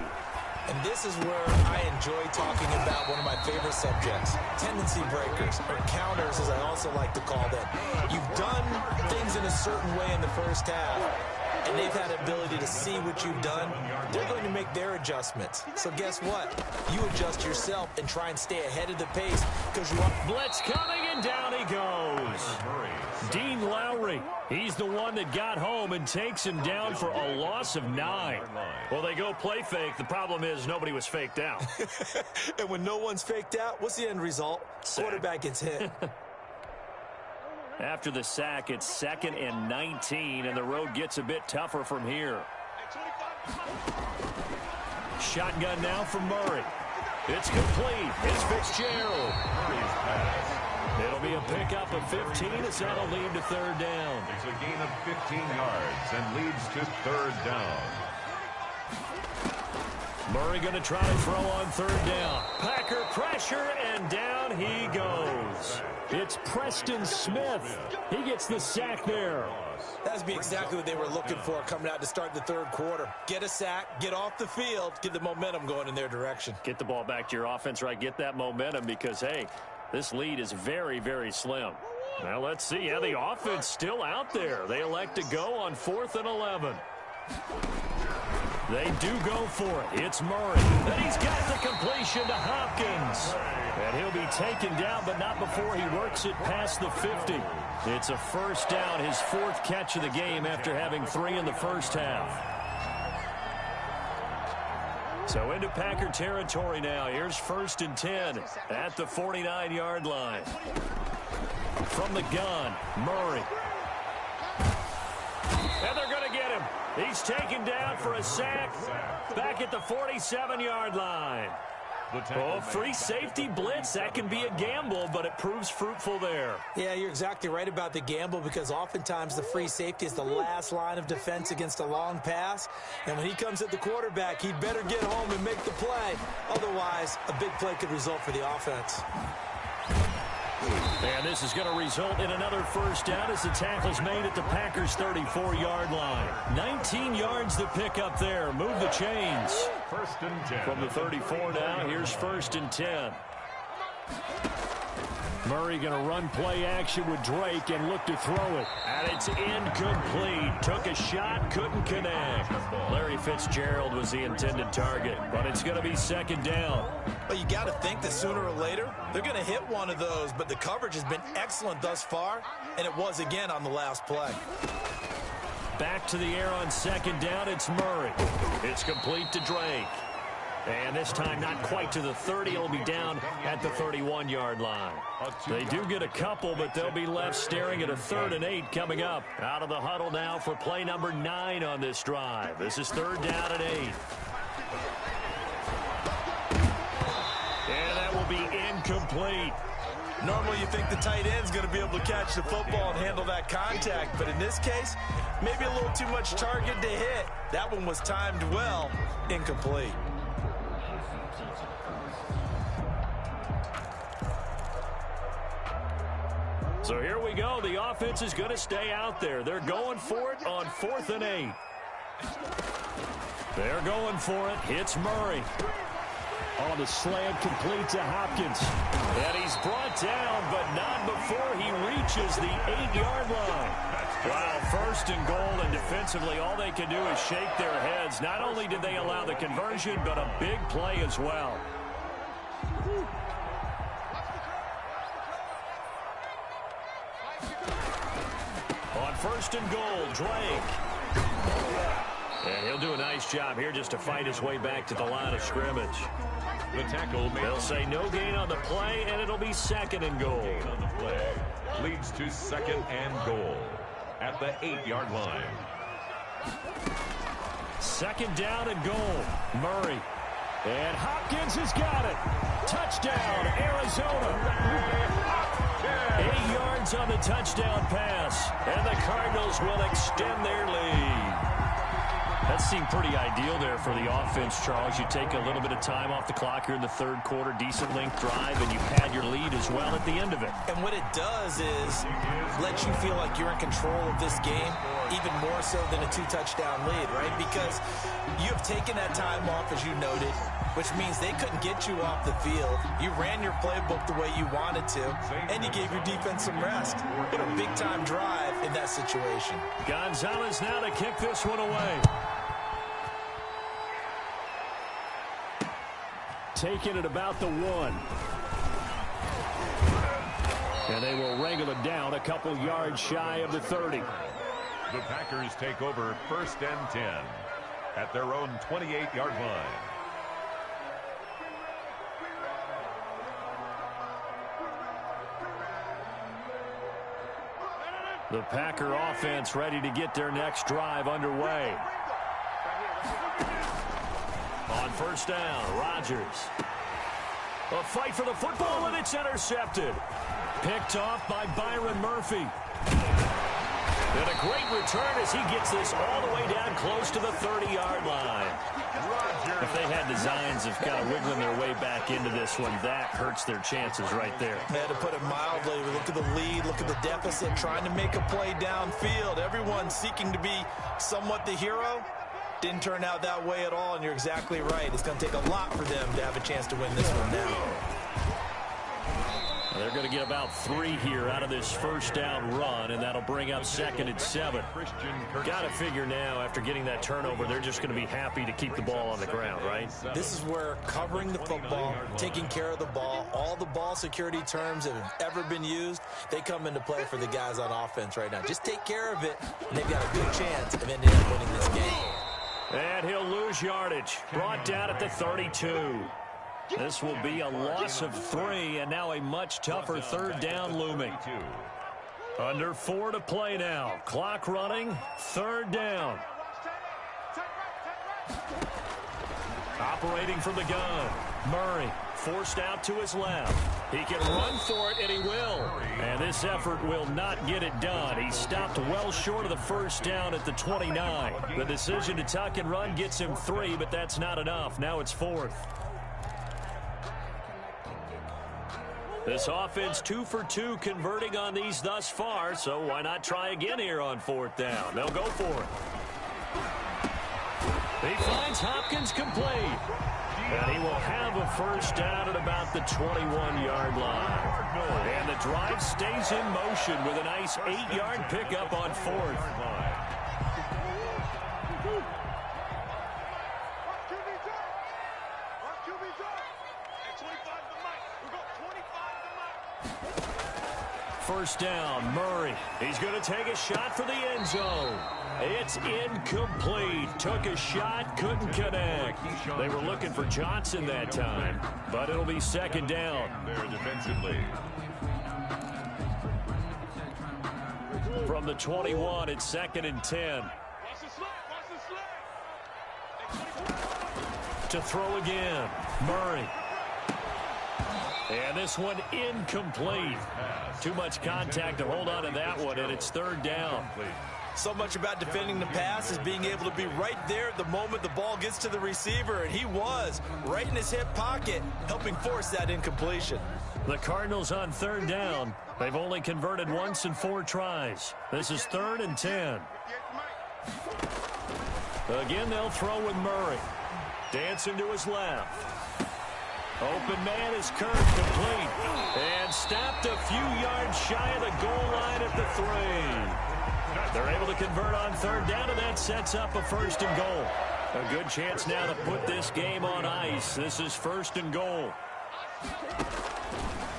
And this is where I enjoy talking about one of my favorite subjects, tendency breakers, or counters, as I also like to call them. You've done things in a certain way in the first half, and they've had the ability to see what you've done. They're going to make their adjustments. So guess what? You adjust yourself and try and stay ahead of the pace because you want... Blitz coming, and down he goes. Dean Lowry, he's the one that got home and takes him down for a loss of 9. Well, they go play fake. The problem is nobody was faked out. And when no one's faked out, what's the end result? Sack. Quarterback gets hit. After the sack, it's 2nd and 19, and the road gets a bit tougher from here. Shotgun now from Murray. It's complete. It's Fitzgerald. It'll be a pickup of 15 as that'll lead to 3rd down. It's a gain of 15 yards and leads to 3rd down. Murray going to try to throw on 3rd down. Packer pressure, and down he goes. It's Preston Smith. He gets the sack there. That'd be exactly what they were looking for coming out to start the 3rd quarter. Get a sack, get off the field, get the momentum going in their direction. Get the ball back to your offense, right? Get that momentum because, hey, this lead is very, very slim. Now let's see. Yeah, the offense still out there. They elect to go on 4th and 11. They do go for it. It's Murray. And he's got the completion to Hopkins. And he'll be taken down, but not before he works it past the 50. It's a 1st down, his 4th catch of the game after having 3 in the first half. So into Packer territory now. Here's 1st and 10 at the 49-yard line. From the gun, Murray. And they're going to get him. He's taken down for a sack back at the 47-yard line. Oh, free safety blitz. That can be a gamble, but it proves fruitful there. Yeah, you're exactly right about the gamble because oftentimes the free safety is the last line of defense against a long pass. And when he comes at the quarterback, he'd better get home and make the play. Otherwise, a big play could result for the offense. And this is going to result in another 1st down as the tackle's made at the Packers' 34-yard line. 19 yards to pick up there. Move the chains. 1st and 10. From the 34 now, here's 1st and 10. Murray going to run play action with Drake and look to throw it. And it's incomplete. Took a shot, couldn't connect. Larry Fitzgerald was the intended target, but it's going to be 2nd down. Well, you got to think that sooner or later, they're going to hit one of those, but the coverage has been excellent thus far, and it was again on the last play. Back to the air on 2nd down, it's Murray. It's complete to Drake. And this time not quite to the 30. It'll be down at the 31-yard line. They do get a couple, but they'll be left staring at a 3rd and 8 coming up. Out of the huddle now for play number 9 on this drive. This is 3rd down and 8. And that will be incomplete. Normally you think the tight end's going to be able to catch the football and handle that contact, but in this case, maybe a little too much target to hit. That one was timed well. Incomplete. So here we go. The offense is going to stay out there. They're going for it on 4th and 8. They're going for it. It's Murray. On the slant, complete to Hopkins. And he's brought down, but not before he reaches the 8-yard line. Wow, 1st and goal, and defensively all they can do is shake their heads. Not only did they allow the conversion, but a big play as well. On 1st and goal, Drake. And he'll do a nice job here just to fight his way back to the line of scrimmage. The tackle made. They'll say no gain on the play, and it'll be 2nd and goal. On the play leads to 2nd and goal at the 8-yard line. 2nd down and goal. Murray. And Hopkins has got it. Touchdown, Arizona. 8 yards on the touchdown pass. And the Cardinals will extend their lead. That seemed pretty ideal there for the offense, Charles. You take a little bit of time off the clock here in the 3rd quarter, decent length drive, and you pad your lead as well at the end of it. And what it does is let you feel like you're in control of this game, even more so than a 2-touchdown lead, right? Because you have taken that time off, as you noted, which means they couldn't get you off the field. You ran your playbook the way you wanted to, and you gave your defense some rest. What a big-time drive in that situation. Gonzalez now to kick this one away. Taken at about the 1. And they will wrangle it down a couple yards shy of the 30. The Packers take over 1st and 10 at their own 28-yard line. The Packer offense ready to get their next drive underway. On 1st down, Rodgers. A fight for the football, and it's intercepted. Picked off by Byron Murphy. And a great return as he gets this all the way down close to the 30-yard line. If they had designs of kind of wiggling their way back into this one, that hurts their chances right there. Yeah, to put it mildly, look at the lead, look at the deficit, trying to make a play downfield. Everyone seeking to be somewhat the hero. Didn't turn out that way at all, and you're exactly right. It's going to take a lot for them to have a chance to win this one now. They're going to get about 3 here out of this 1st down run, and that'll bring up 2nd and 7. Got to figure now, after getting that turnover, they're just going to be happy to keep the ball on the ground, right? This is where covering the football, taking care of the ball, all the ball security terms that have ever been used, they come into play for the guys on offense right now. Just take care of it, and they've got a good chance of ending up winning this game. And he'll lose yardage. Brought down at the 32. This will be a loss of 3, and now a much tougher 3rd down looming. Under 4 to play now. Clock running. 3rd down. Operating from the gun. Murray forced out to his left. He can run for it, and he will. And this effort will not get it done. He stopped well short of the 1st down at the 29. The decision to tuck and run gets him 3, but that's not enough. Now it's 4th. This offense 2 for 2 converting on these thus far, so why not try again here on 4th down? They'll go for it. He finds Hopkins complete. And he will have a 1st down at about the 21-yard line. And the drive stays in motion with a nice 8-yard pickup on 4th. First down, Murray. He's going to take a shot for the end zone. It's incomplete. Took a shot, couldn't connect. They were looking for Johnson that time, but it'll be 2nd down. There defensively. From the 21, it's 2nd and 10. To throw again, Murray. And this one incomplete. Too much contact to hold on to that one, and it's 3rd down. So much about defending the pass is being able to be right there at the moment the ball gets to the receiver, and he was right in his hip pocket, helping force that incompletion. The Cardinals on 3rd down. They've only converted once in 4 tries. This is 3rd and 10. Again, they'll throw with Murray. Dancing to his left. Open man is Kirk, complete. And stopped a few yards shy of the goal line at the 3. They're able to convert on 3rd down, and that sets up a 1st and goal. A good chance now to put this game on ice. This is 1st and goal.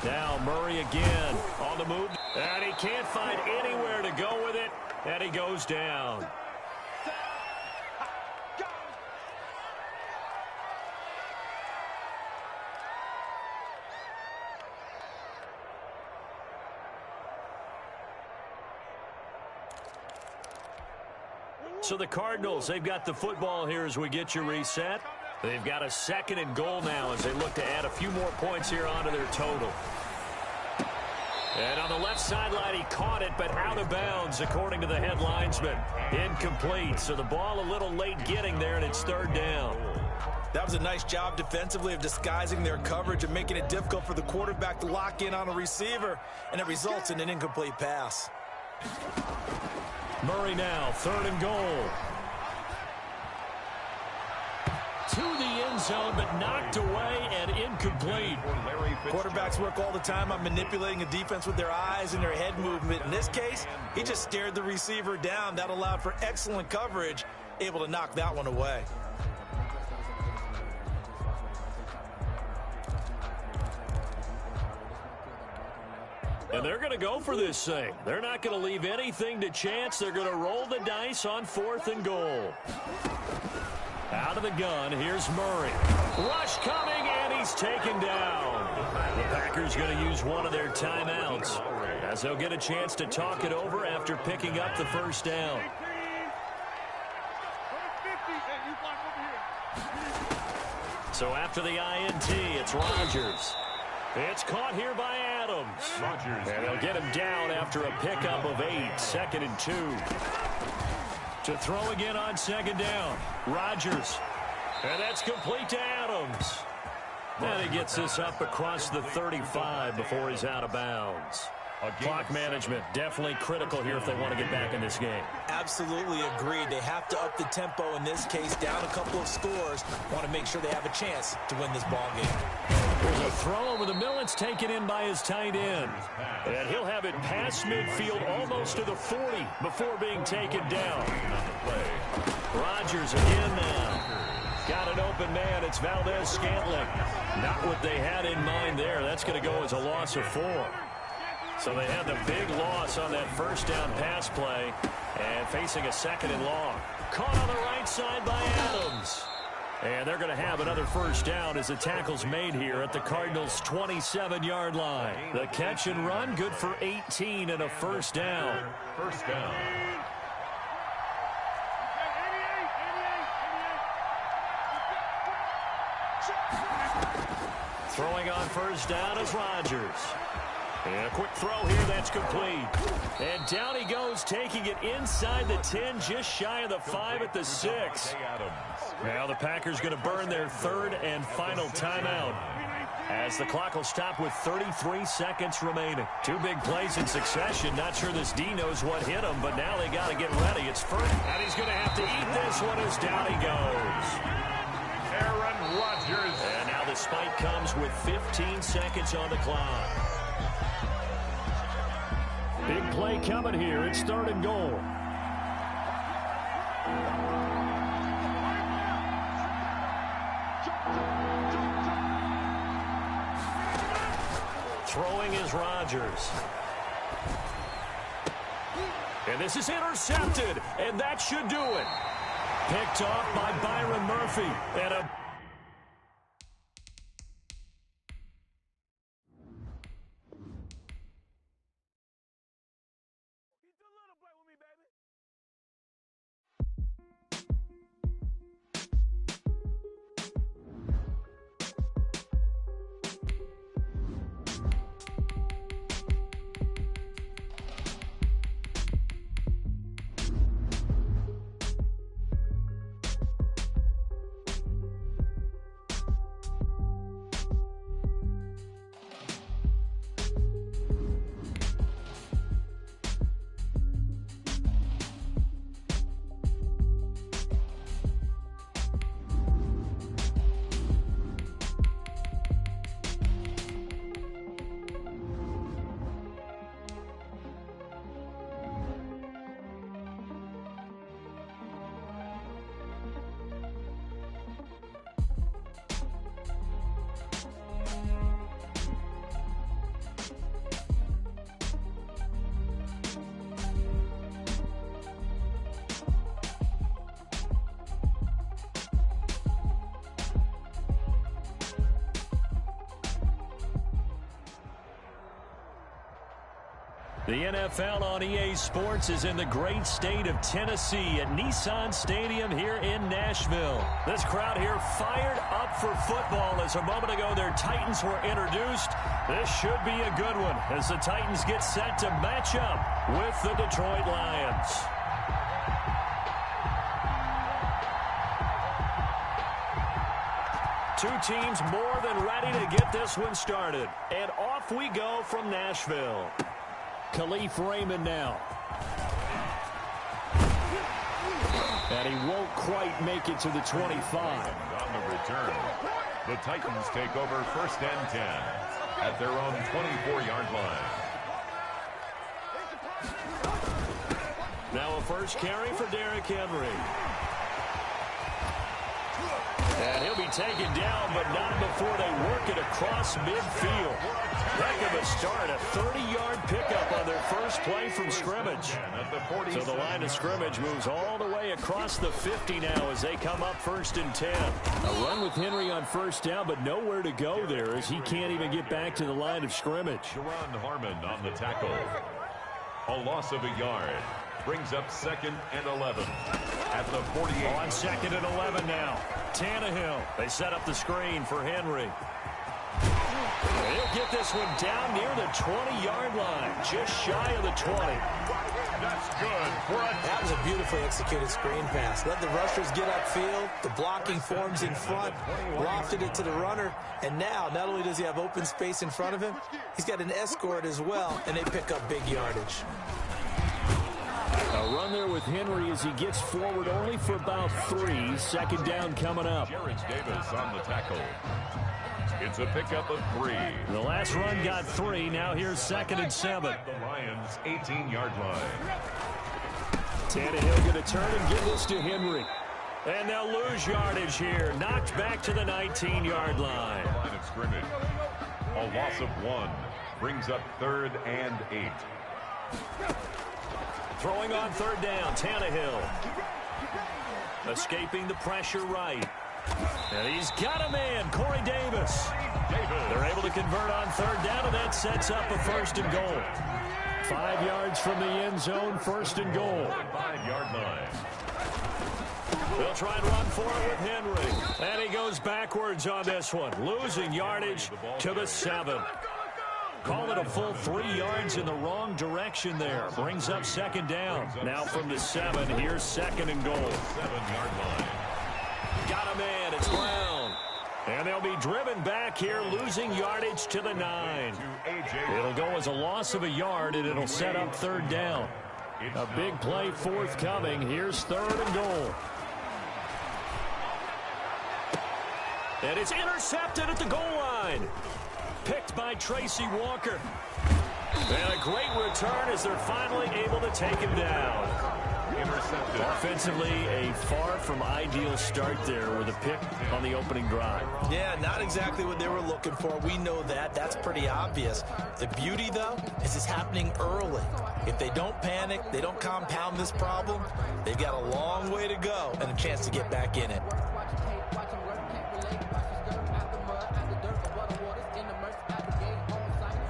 Now Murray again on the move. And he can't find anywhere to go with it. And he goes down. So the Cardinals, they've got the football here as we get you reset. They've got a 2nd and goal now as they look to add a few more points here onto their total. And on the left sideline, he caught it, but out of bounds, according to the head linesman. Incomplete, so the ball a little late getting there, and it's 3rd down. That was a nice job defensively of disguising their coverage and making it difficult for the quarterback to lock in on a receiver, and it results in an incomplete pass. Murray now, 3rd and goal. To the end zone, but knocked away and incomplete. Quarterbacks work all the time on manipulating a defense with their eyes and their head movement. In this case, he just stared the receiver down. That allowed for excellent coverage, able to knock that one away. And they're going to go for this thing. They're not going to leave anything to chance. They're going to roll the dice on 4th and goal. Out of the gun, here's Murray. Rush coming, and he's taken down. The Packers going to use one of their timeouts as they'll get a chance to talk it over after picking up the first down. So after the INT, it's Rodgers. It's caught here by Adams. And they'll get him down after a pickup of 8, 2nd and 2. To throw again on 2nd down. Rodgers. And that's complete to Adams. And he gets this up across the 35 before he's out of bounds. Clock management, definitely critical here if they want to get back in this game. Absolutely agreed. They have to up the tempo in this case, down a couple of scores. Want to make sure they have a chance to win this ball game. There's a throw over the middle. It's taken in by his tight end. And he'll have it past midfield almost to the 40 before being taken down. Rodgers again now. Got an open man. It's Valdez-Scantling. Not what they had in mind there. That's going to go as a loss of 4. So they had the big loss on that first down pass play and facing a 2nd and long. Caught on the right side by Adams. And they're going to have another first down as the tackle's made here at the Cardinals' 27-yard line. The catch and run good for 18 and a first down. First down. Throwing on first down is Rodgers. And a quick throw here, that's complete. And down he goes, taking it inside the 10, just shy of the 5 at the 6. Now the Packers going to burn their 3rd and final timeout as the clock will stop with 33 seconds remaining. 2 big plays in succession. Not sure this D knows what hit him, but now they got to get ready. It's first, and he's going to have to eat this one as down he goes. Aaron Rodgers. And now the spike comes with 15 seconds on the clock. Big play coming here. It's 3rd and goal. Throwing is Rodgers. And this is intercepted. And that should do it. Picked off by Byron Murphy. And a The NFL on EA Sports is in the great state of Tennessee at Nissan Stadium here in Nashville. This crowd here fired up for football as a moment ago their Titans were introduced. This should be a good one as the Titans get set to match up with the Detroit Lions. Two teams more than ready to get this one started. And off we go from Nashville. Khalif Raymond now. And he won't quite make it to the 25. On the return, the Titans take over 1st and 10 at their own 24-yard line. Now a first carry for Derrick Henry. And he'll be taken down, but not before they work it across midfield. Heck of a start, a 30-yard pickup on their first play from scrimmage. So the line of scrimmage moves all the way across the 50 now as they come up 1st and 10. A run with Henry on first down, but nowhere to go there as he can't even get back to the line of scrimmage. Sharon Harmon on the tackle. A loss of a yard. Brings up 2nd and 11 at the 48. On 2nd and 11 now. Tannehill. They set up the screen for Henry. He'll get this one down near the 20-yard line, just shy of the 20. That's good. That was a beautifully executed screen pass. Let the rushers get upfield. The blocking forms in front. Lofted it to the runner. And now, not only does he have open space in front of him, he's got an escort as well, and they pick up big yardage. A run there with Henry as he gets forward only for about 3. 2nd down coming up. Jared Davis on the tackle. It's a pickup of 3. The last run got 3. Now here's 2nd and 7. The Lions' 18-yard line. Tannehill going to turn and give this to Henry. And they'll lose yardage here. Knocked back to the 19-yard line. Line of scrimmage. A loss of 1. Brings up 3rd and 8. Throwing on 3rd down, Tannehill. Escaping the pressure right. And he's got a man, Corey Davis. They're able to convert on 3rd down, and that sets up a 1st and goal. 5 yards from the end zone, 1st and goal. 5-yard line. They'll try and run for it with Henry. And he goes backwards on this one, losing yardage to the 7. Call it a full 3 yards in the wrong direction there. Brings up 2nd down. Now from the 7, here's 2nd and goal. 7-yard line. Got a man, it's Brown. And they'll be driven back here, losing yardage to the 9. It'll go as a loss of a yard, and it'll set up 3rd down. A big play forthcoming. Here's 3rd and goal. And it's intercepted at the goal line. Picked by Tracy Walker. And a great return as they're finally able to take him down. Intercepted. Offensively, a far from ideal start there with a pick on the opening drive. Yeah, not exactly what they were looking for. We know that. That's pretty obvious. The beauty, though, is it's happening early. If they don't panic, they don't compound this problem, they've got a long way to go and a chance to get back in it.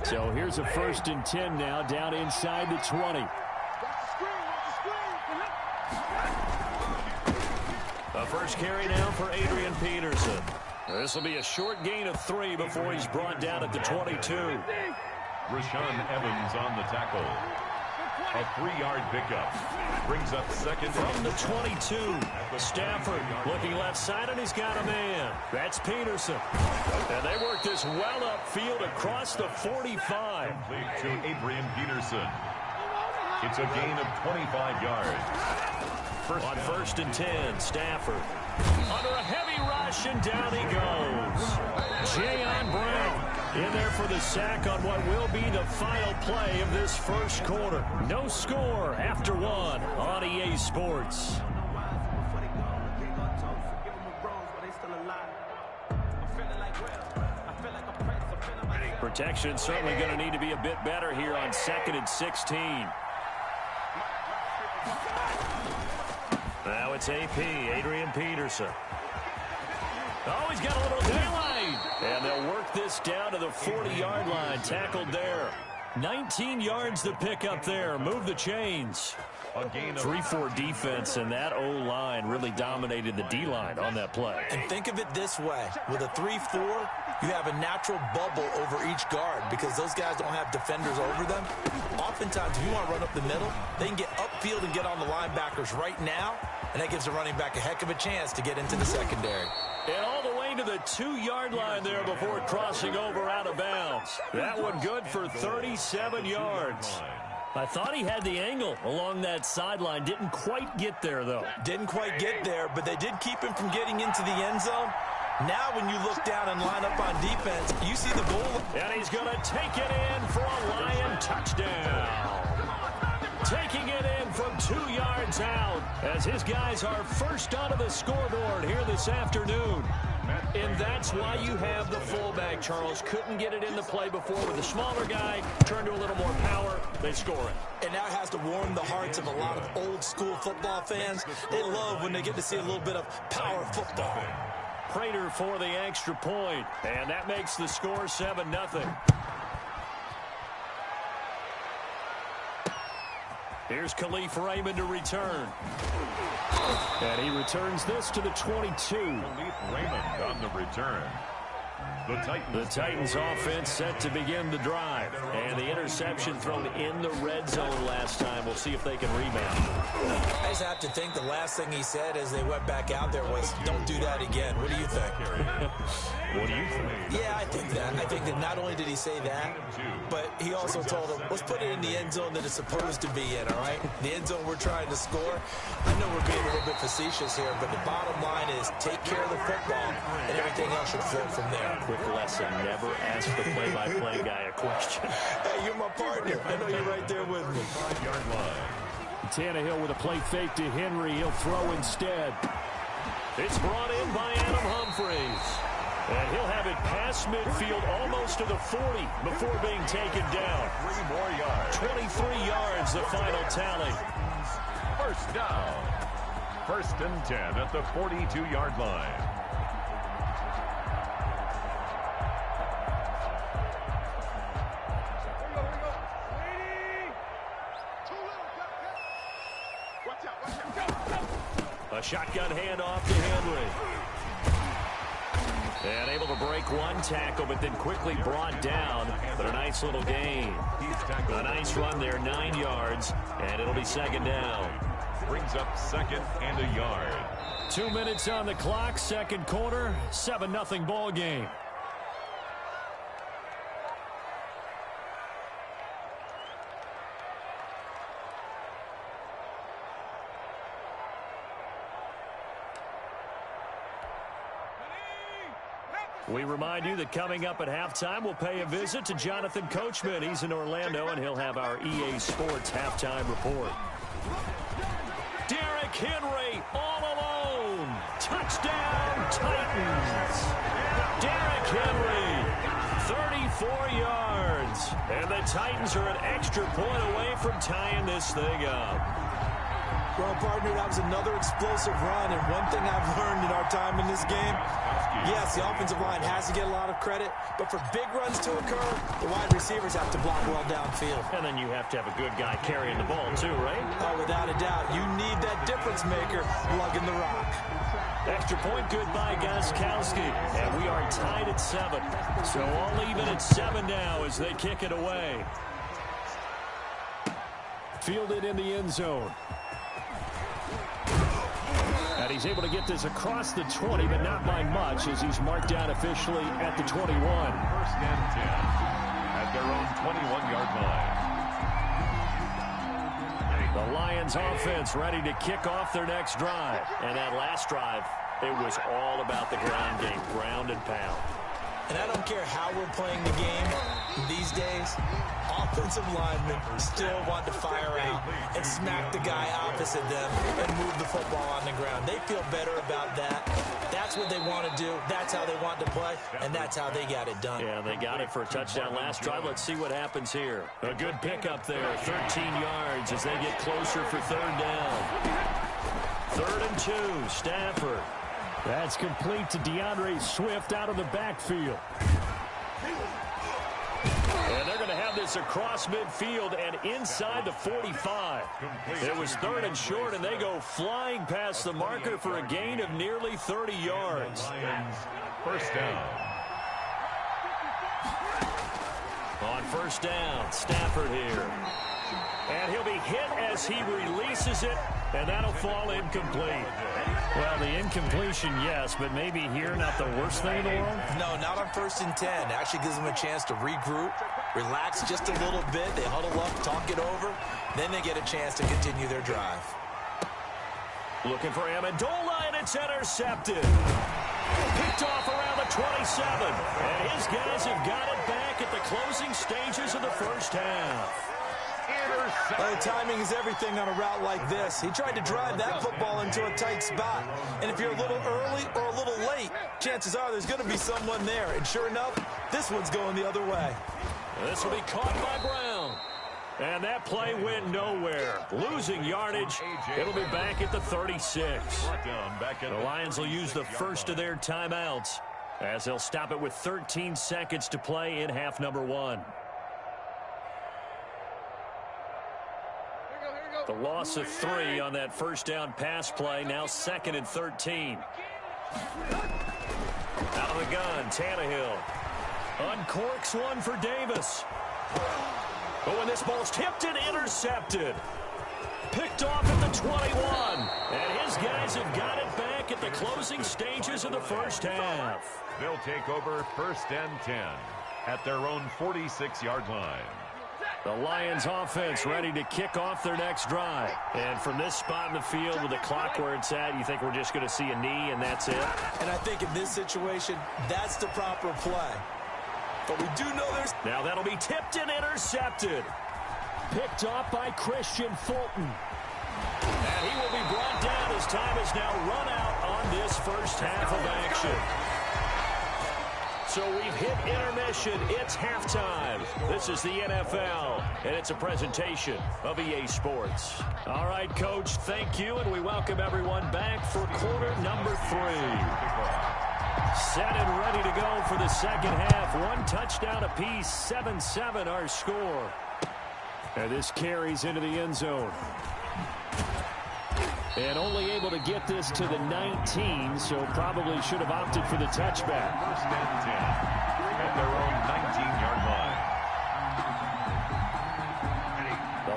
So here's a 1st and 10 now, down inside the 20. A first carry now for Adrian Peterson. This will be a short gain of 3 before he's brought down at the 22. Rashaan Evans on the tackle. A 3-yard pickup. Brings up 2nd from the 22. Stafford looking left side, and he's got a man. That's Peterson. And they work this well upfield across the 45. Complete to Adrian Peterson. It's a gain of 25 yards. On 1st and 10, Stafford. Under a heavy rush, and down he goes. Jayon Brown in there for the sack on what will be the final play of this first quarter. No score after 1 on EA Sports. Protection certainly going to need to be a bit better here on 2nd and 16. Now it's AP, Adrian Peterson. Oh, he's got a little daylight. And they'll work this down to the 40-yard line. Tackled there. 19 yards to pick up there. Move the chains. 3-4 defense, and that O-line really dominated the D-line on that play. And think of it this way. With a 3-4, you have a natural bubble over each guard because those guys don't have defenders over them. Oftentimes, if you want to run up the middle, they can get upfield and get on the linebackers right now, and that gives the running back a heck of a chance to get into the secondary. And all the way to the 2-yard line there before crossing over out of bounds. That one good for 37 yards. I thought he had the angle along that sideline. Didn't quite get there, though. Didn't quite get there, but they did keep him from getting into the end zone. Now when you look down and line up on defense, you see the goal. And he's going to take it in for a Lion touchdown. taking it in from 2 yards out as his guys are first onto the scoreboard here this afternoon. And that's why you have the fullback, Charles. Couldn't get it in the play before with the smaller guy. Turned to a little more power. They score it. And now it has to warm the hearts of a lot of old-school football fans. They love when they get to see a little bit of power football. Prater for the extra point, and that makes the score 7-0. Here's Khalif Raymond to return. And he returns this to the 22. Khalif Raymond on the return. The Titans offense set to begin the drive. And the interception thrown in the red zone last time. We'll see if they can rebound. I just have to think the last thing he said as they went back out there was, don't do that again. What do you think? What do you think? Yeah, I think that. I think that not only did he say that, but he also told them, let's put it in the end zone that it's supposed to be in, all right? The end zone we're trying to score. I know we're being a little bit facetious here, but the bottom line is take care of the football, and everything else should flow from there. Quick lesson, never ask the play-by-play guy a question. Hey, you're my partner. I know you're right there with me. 5-yard line. Tannehill with a play fake to Henry. He'll throw instead. It's brought in by Adam Humphries. And he'll have it past midfield almost to the 40 before being taken down. 3 more yards. 23 yards, the final tally. First down. 1st and 10 at the 42-yard line. A shotgun handoff to Henry. And able to break one tackle, but then quickly brought down. But a nice little gain. A nice run there, 9 yards, and it'll be 2nd down. Brings up 2nd and a yard. 2 minutes on the clock, 2nd quarter, 7-0 ball game. We remind you that coming up at halftime, we'll pay a visit to Jonathan Coachman. He's in Orlando, and he'll have our EA Sports halftime report. Derrick Henry all alone. Touchdown, Titans. Derrick Henry, 34 yards. And the Titans are an extra point away from tying this thing up. Well, partner, that was another explosive run, and one thing I've learned in our time in this game, yes, the offensive line has to get a lot of credit, but for big runs to occur, the wide receivers have to block well downfield. And then you have to have a good guy carrying the ball, too, right? Oh, without a doubt. You need that difference maker lugging the rock. Extra point good by Gostkowski, and we are tied at 7. So all even at 7 now as they kick it away. Fielded in the end zone. And he's able to get this across the 20, but not by much as he's marked down officially at the 21. 1st and 10 at their own 21-yard line. The Lions offense ready to kick off their next drive. And that last drive, it was all about the ground game, ground and pound. And I don't care how we're playing the game these days, offensive linemen still want to fire out and smack the guy opposite them and move the football on the ground. They feel better about that. That's what they want to do. That's how they want to play, and that's how they got it done. Yeah, they got it for a touchdown last drive. Let's see what happens here. A good pickup there, 13 yards as they get closer for 3rd down. 3rd and 2, Stafford. That's complete to DeAndre Swift out of the backfield. And they're going to have this across midfield and inside the 45. It was 3rd and short, and they go flying past the marker for a gain of nearly 30 yards. Lions, 1st down. On 1st down, Stafford here. And he'll be hit as he releases it, and that'll fall incomplete. Well, the incompletion, yes, but maybe here not the worst thing in the world? No, not on 1st and 10. Actually gives them a chance to regroup, relax just a little bit. They huddle up, talk it over. Then they get a chance to continue their drive. Looking for Amendola, and it's intercepted. Picked off around the 27. And his guys have got it back at the closing stages of the 1st half. Oh, timing is everything on a route like this. He tried to drive that football into a tight spot. And if you're a little early or a little late, chances are there's going to be someone there. And sure enough, this one's going the other way. This will be caught by Brown. And that play went nowhere. Losing yardage. It'll be back at the 36. The Lions will use the first of their timeouts as they'll stop it with 13 seconds to play in half number 1. The loss of 3 on that first down pass play. Now 2nd and 13. Out of the gun, Tannehill. Uncorks one for Davis. But when this ball's tipped and intercepted. Picked off at the 21. And his guys have got it back at the closing stages of the first half. They'll take over 1st and 10 at their own 46-yard line. The Lions offense ready to kick off their next drive. And from this spot in the field with the clock where it's at, you think we're just going to see a knee and that's it? And I think in this situation, that's the proper play. But we do know there's... Now that'll be tipped and intercepted. Picked off by Christian Fulton. And he will be brought down as time is now run out on this first half of action. So we've hit intermission. It's halftime. This is the NFL, and it's a presentation of EA Sports. All right, Coach, thank you, and we welcome everyone back for quarter number 3. Set and ready to go for the second half. 1 touchdown apiece, 7-7 our score. And this carries into the end zone. And only able to get this to the 19, so probably should have opted for the touchback. 1st and 10 at their own 19-yard line.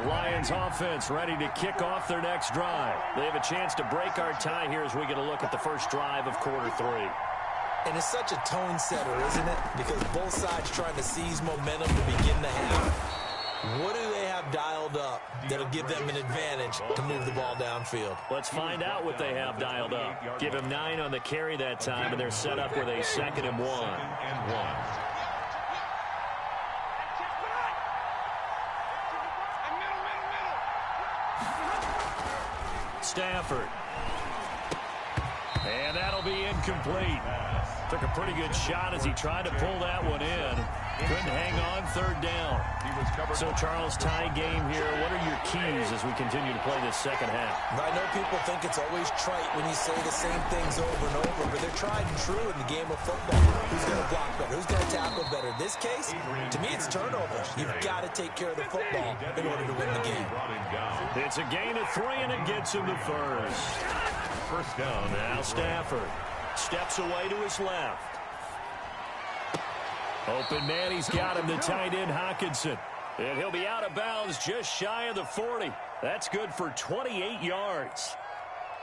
The Lions offense ready to kick off their next drive. They have a chance to break our tie here as we get a look at the first drive of quarter 3. And it's such a tone setter, isn't it? Because both sides trying to seize momentum to begin the half. What do they have dialed up that'll give them an advantage to move the ball downfield? Let's find out what they have dialed up. Give him 9 on the carry that time, and they're set up with a 2nd and 1. Stafford. And that'll be incomplete. Took a pretty good shot as he tried to pull that one in. Couldn't hang on 3rd down. So, Charles, tie game here. What are your keys as we continue to play this second half? I know people think it's always trite when you say the same things over and over, but they're tried and true in the game of football. Who's going to block better? Who's going to tackle better? In this case, to me, it's turnovers. You've got to take care of the football in order to win the game. It's a gain of 3, and it gets him the first down. Now Stafford steps away to his left. Open man, he's got him, the tight end Hockenson. And he'll be out of bounds just shy of the 40. That's good for 28 yards.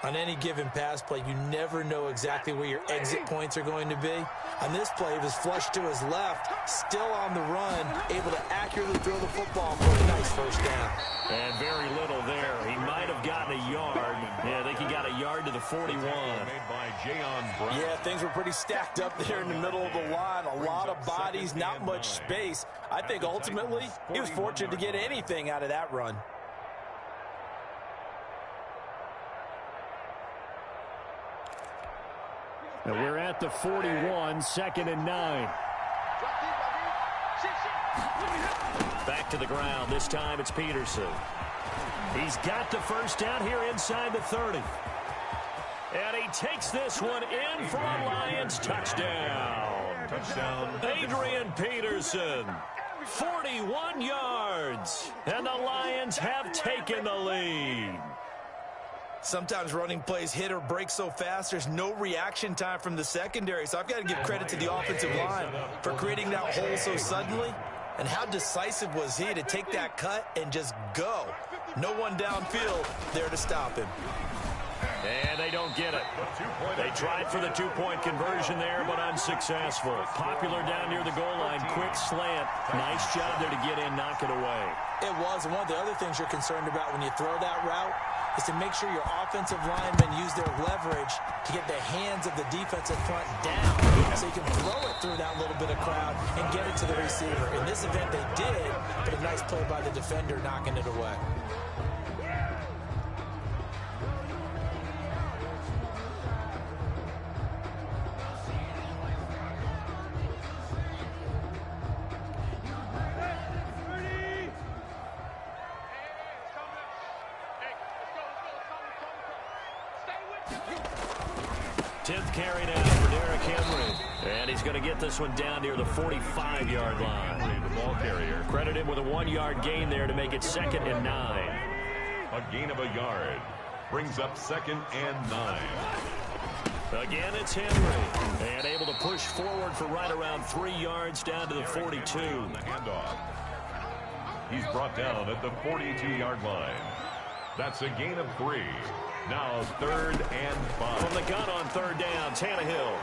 On any given pass play, you never know exactly where your exit points are going to be. On this play, he was flushed to his left, still on the run, able to accurately throw the football for a nice first down. And very little there. He might have gotten a yard. Yeah, I think he got a yard to the 41. Yeah, things were pretty stacked up there in the middle of the line. A lot of bodies, not much space. I think ultimately he was fortunate to get anything out of that run. And we're at the 41, 2nd and 9. Back to the ground. This time it's Peterson. He's got the first down here inside the 30. And he takes this one in for a Lions touchdown. Adrian Peterson, 41 yards. And the Lions have taken the lead. Sometimes running plays hit or break so fast, there's no reaction time from the secondary. So I've got to give credit to the offensive line for creating that hole so suddenly. And how decisive was he to take that cut and just go? No one downfield there to stop him. And they don't get it. They tried for the 2-point conversion there, but unsuccessful. Popular down near the goal line. Quick slant. Nice job there to get in, knock it away. It was. And one of the other things you're concerned about when you throw that route is to make sure your offensive linemen use their leverage to get the hands of the defensive front down so you can throw it through that little bit of crowd and get it to the receiver. In this event, they did, but a nice play by the defender knocking it away. Carry down for Derrick Henry. And he's going to get this one down near the 45-yard line. The ball carrier. Credit him with a 1-yard gain there to make it 2nd and 9. A gain of a yard. Brings up 2nd and 9. Again, it's Henry. And able to push forward for right around 3 yards down to the 42. On the handoff. He's brought down at the 42-yard line. That's a gain of 3. Now 3rd and 5. From the gun on 3rd down, Tannehill.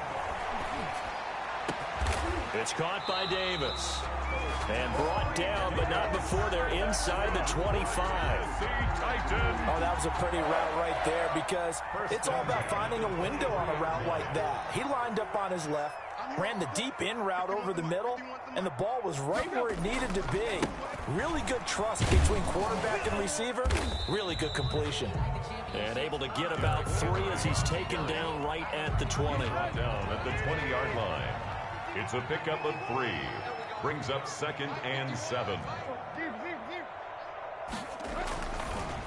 It's caught by Davis. And brought down, but not before they're inside the 25. Oh, that was a pretty route right there because it's all about finding a window on a route like that. He lined up on his left, ran the deep in route over the middle, and the ball was right where it needed to be. Really good trust between quarterback and receiver. Really good completion. And able to get about 3 as he's taken down right at the 20. Down at the 20-yard line. It's a pickup of 3. Brings up 2nd and 7.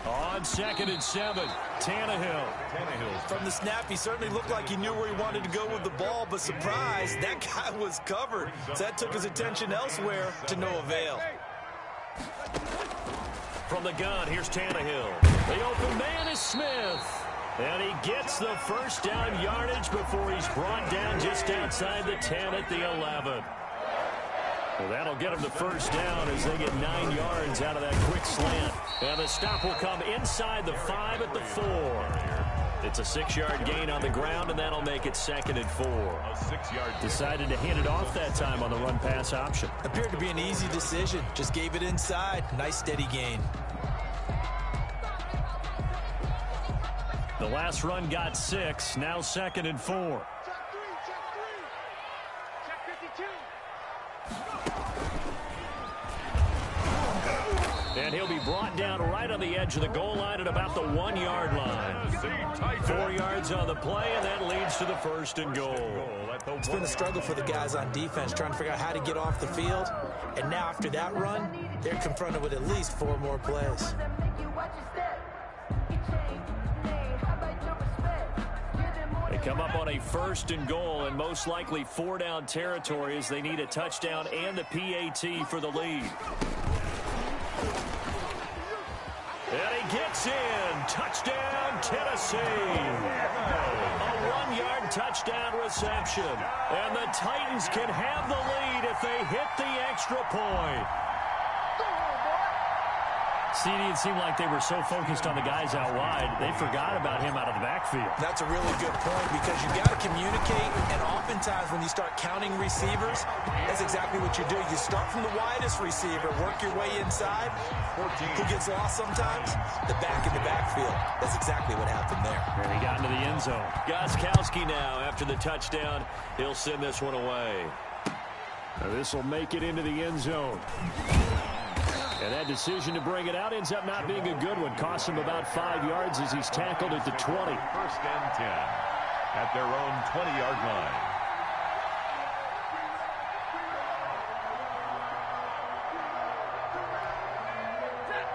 On 2nd and 7, Tannehill. From the snap, he certainly looked like he knew where he wanted to go with the ball, but surprise, that guy was covered. So that took his attention elsewhere to no avail. From the gun, here's Tannehill. The open man is Smith. And he gets the first down yardage before he's brought down just outside the 10 at the 11. Well, that'll get him the first down as they get 9 yards out of that quick slant. And the stop will come inside the 5 at the 4. It's a 6-yard gain on the ground, and that'll make it 2nd and 4. A 6-yard Decided to hand it off that time on the run-pass option. Appeared to be an easy decision. Just gave it inside. Nice steady gain. The last run got 6. Now 2nd and 4. And he'll be brought down right on the edge of the goal line at about the 1-yard line. 4 yards on the play, and that leads to the 1st and goal. It's been a struggle for the guys on defense trying to figure out how to get off the field. And now after that run, they're confronted with at least 4 more plays. They come up on a 1st and goal, and most likely 4-down territory as they need a touchdown and the PAT for the lead. And he gets in. Touchdown, Tennessee. A 1-yard touchdown reception. And the Titans can have the lead if they hit the extra point. CD, it seemed like they were so focused on the guys out wide, they forgot about him out of the backfield. That's a really good point because you got to communicate, and oftentimes when you start counting receivers, that's exactly what you do. You start from the widest receiver, work your way inside. Who gets lost sometimes? The back in the backfield. That's exactly what happened there. And he got into the end zone. Gostkowski now, after the touchdown, he'll send this one away. This will make it into the end zone. And that decision to bring it out ends up not being a good one. Costs him about 5 yards as he's tackled at the 20. 1st and 10 at their own 20-yard line.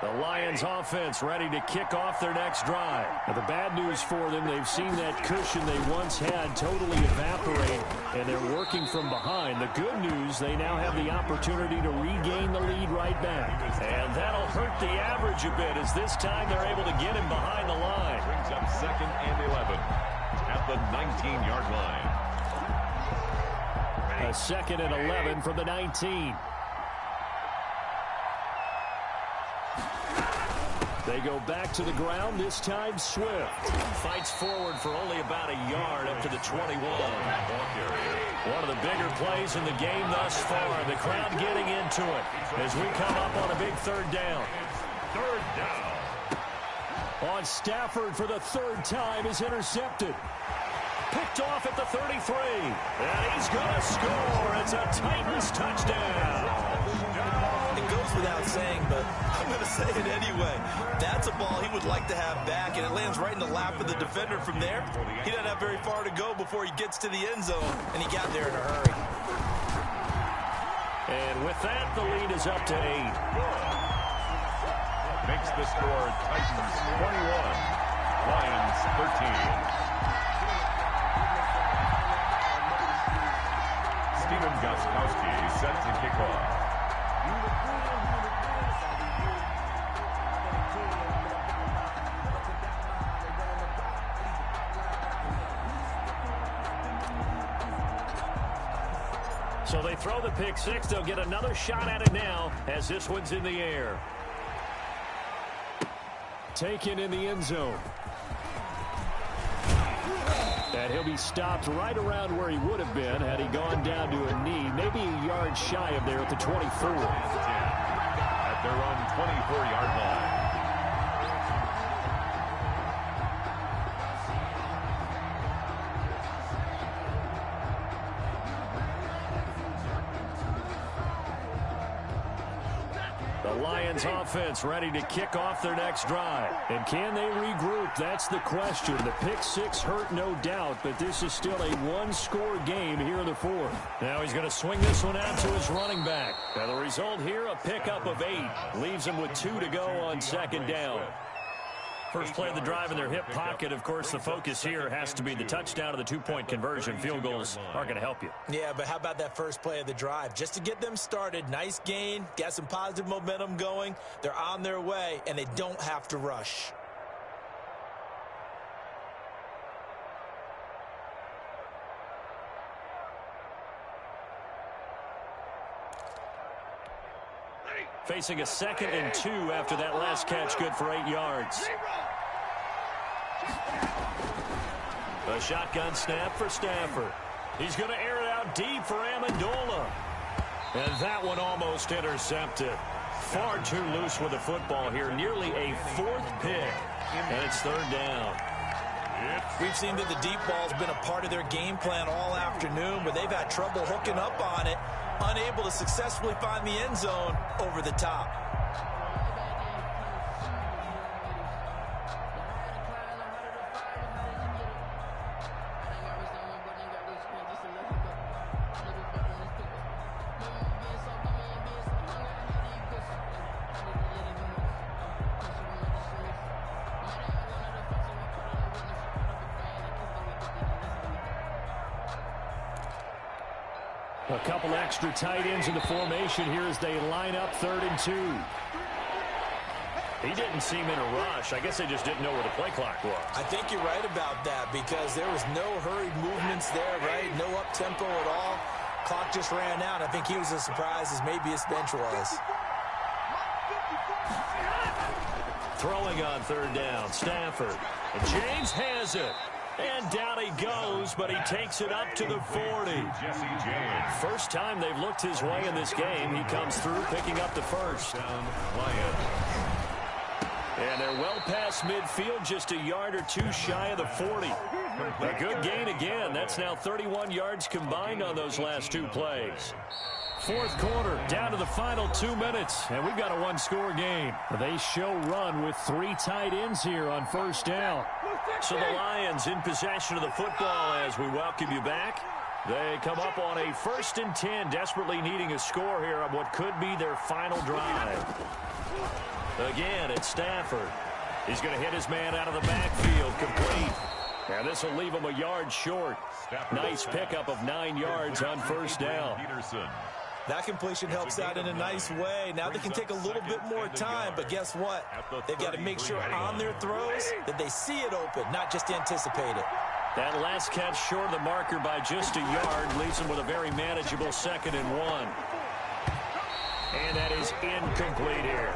The Lions offense ready to kick off their next drive. Now, the bad news for them, they've seen that cushion they once had totally evaporate, and they're working from behind. The good news, they now have the opportunity to regain the lead right back. And that'll hurt the average a bit as this time they're able to get him behind the line. Brings up 2nd and 11 at the 19-yard line. A 2nd and 11 from the 19. They go back to the ground, this time Swift. Fights forward for only about a yard up to the 21. One of the bigger plays in the game thus far. The crowd getting into it as we come up on a big 3rd down. 3rd down. On Stafford for the 3rd time is intercepted. Picked off at the 33. And he's going to score. It's a Titans touchdown. It goes without saying, but I'm going to say it anyway. That's a ball he would like to have back, and it lands right in the lap of the defender from there. He doesn't have very far to go before he gets to the end zone, and he got there in a hurry. And with that, the lead is up to 8. Makes the score Titans 21, Lions 13. Steven Gostkowski set to kick off. So they throw the pick six. They'll get another shot at it now as this one's in the air. Taken in the end zone. And he'll be stopped right around where he would have been had he gone down to a knee, maybe a yard shy of there at the 24. At their own 24-yard line. Lions offense ready to kick off their next drive. And can they regroup? That's the question. The pick six hurt, no doubt, but this is still a one-score game here in the fourth. Now he's going to swing this one out to his running back. Now the result here, a pickup of 8. Leaves him with 2 to go on second down. First play of the drive in their hip pocket. Of course, the focus here has to be the touchdown of the two-point conversion. Field goals aren't going to help you. Yeah, but how about that first play of the drive? Just to get them started, nice gain, got some positive momentum going. They're on their way, and they don't have to rush. Facing a 2nd and 2 after that last catch, good for 8 yards. A shotgun snap for Stafford. He's going to air it out deep for Amendola. And that one almost intercepted. Far too loose with the football here. Nearly a 4th pick. And it's 3rd down. We've seen that the deep ball's been a part of their game plan all afternoon, but they've had trouble hooking up on it. Unable to successfully find the end zone over the top. A couple extra tight ends in the formation here as they line up 3rd and 2. He didn't seem in a rush. I guess they just didn't know where the play clock was. I think you're right about that because there was no hurried movements there, right? No up-tempo at all. Clock just ran out. I think he was as surprised as maybe his bench was. Throwing on 3rd down, Stafford. And James has it. And down he goes, but he takes it up to the 40. Jesse James. First time they've looked his way in this game. He comes through, picking up the first. Lions. And they're well past midfield, just a yard or 2 shy of the 40. A good gain again. That's now 31 yards combined on those last 2 plays. 4th quarter, down to the final 2 minutes, and we've got a one-score game. They show run with 3 tight ends here on 1st down. So the Lions in possession of the football as we welcome you back. They come up on a 1st and 10, desperately needing a score here on what could be their final drive. Again, it's Stafford. He's going to hit his man out of the backfield, complete. And this will leave him a yard short. Nice pickup of 9 yards on 1st down. That completion helps out in a nice way. Now they can take a little bit more time, but guess what? They've got to make sure on their throws that they see it open, not just anticipate it. That last catch short of the marker by just a yard leaves them with a very manageable 2nd and 1. And that is incomplete here.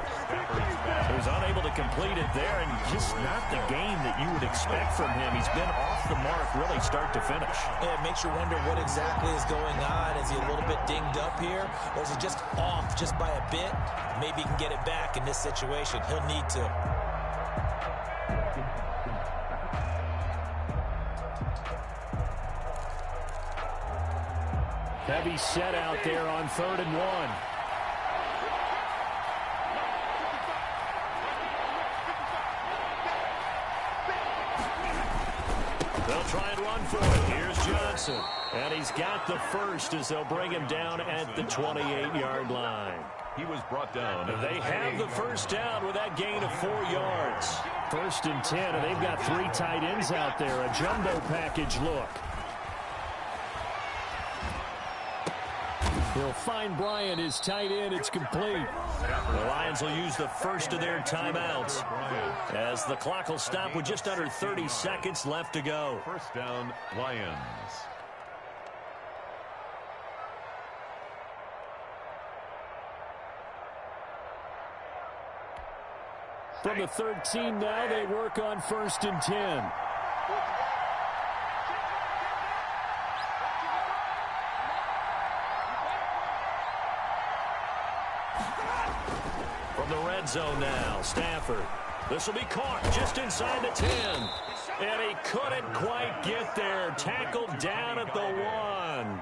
He was unable to complete it there, and just not the game that you would expect from him. He's been off the mark really start to finish. Yeah, it makes you wonder what exactly is going on. Is he a little bit dinged up here, or is he just off just by a bit? Maybe he can get it back in this situation. He'll need to. Heavy set out there on 3rd and 1. They'll try and run for it. Here's Johnson. And he's got the first as they'll bring him down at the 28-yard line. He was brought down. They have the first down with that gain of 4 yards. 1st and 10, and they've got 3 tight ends out there. A jumbo package look. He'll find Bryant, his tight end. It's complete. The Lions will use the first of their timeouts as the clock will stop with just under 30 seconds left to go. First down, Lions. From the 13 now, they work on 1st and 10. From the red zone now, Stafford. This will be caught just inside the 10. And he couldn't quite get there. Tackled down at the 1.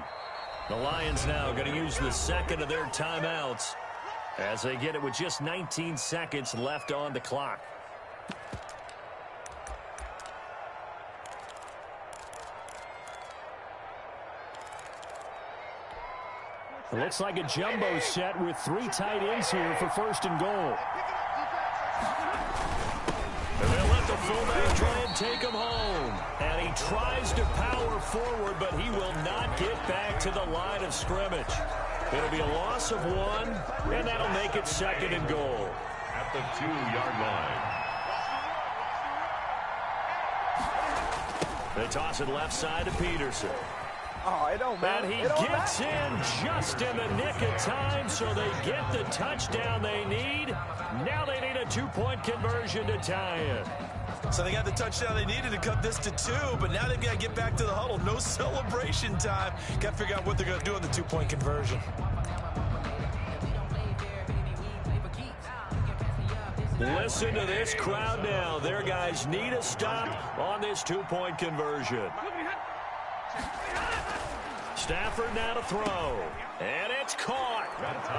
The Lions now going to use the second of their timeouts as they get it with just 19 seconds left on the clock. It looks like a jumbo set with 3 tight ends here for 1st and goal. And they'll let the fullback try and take him home. And he tries to power forward, but he will not get back to the line of scrimmage. It'll be a loss of 1, and that'll make it 2nd and goal. At the 2-yard line. They toss it left side to Peterson. Oh, it don't matter. And he gets in just in the nick of time, so they get the touchdown they need. Now they need a 2-point conversion to tie it. So they got the touchdown they needed to cut this to 2, but now they've got to get back to the huddle. No celebration time. Got to figure out what they're going to do on the 2-point conversion. Listen to this crowd now. Their guys need a stop on this 2-point conversion. Stafford now to throw. And it's caught.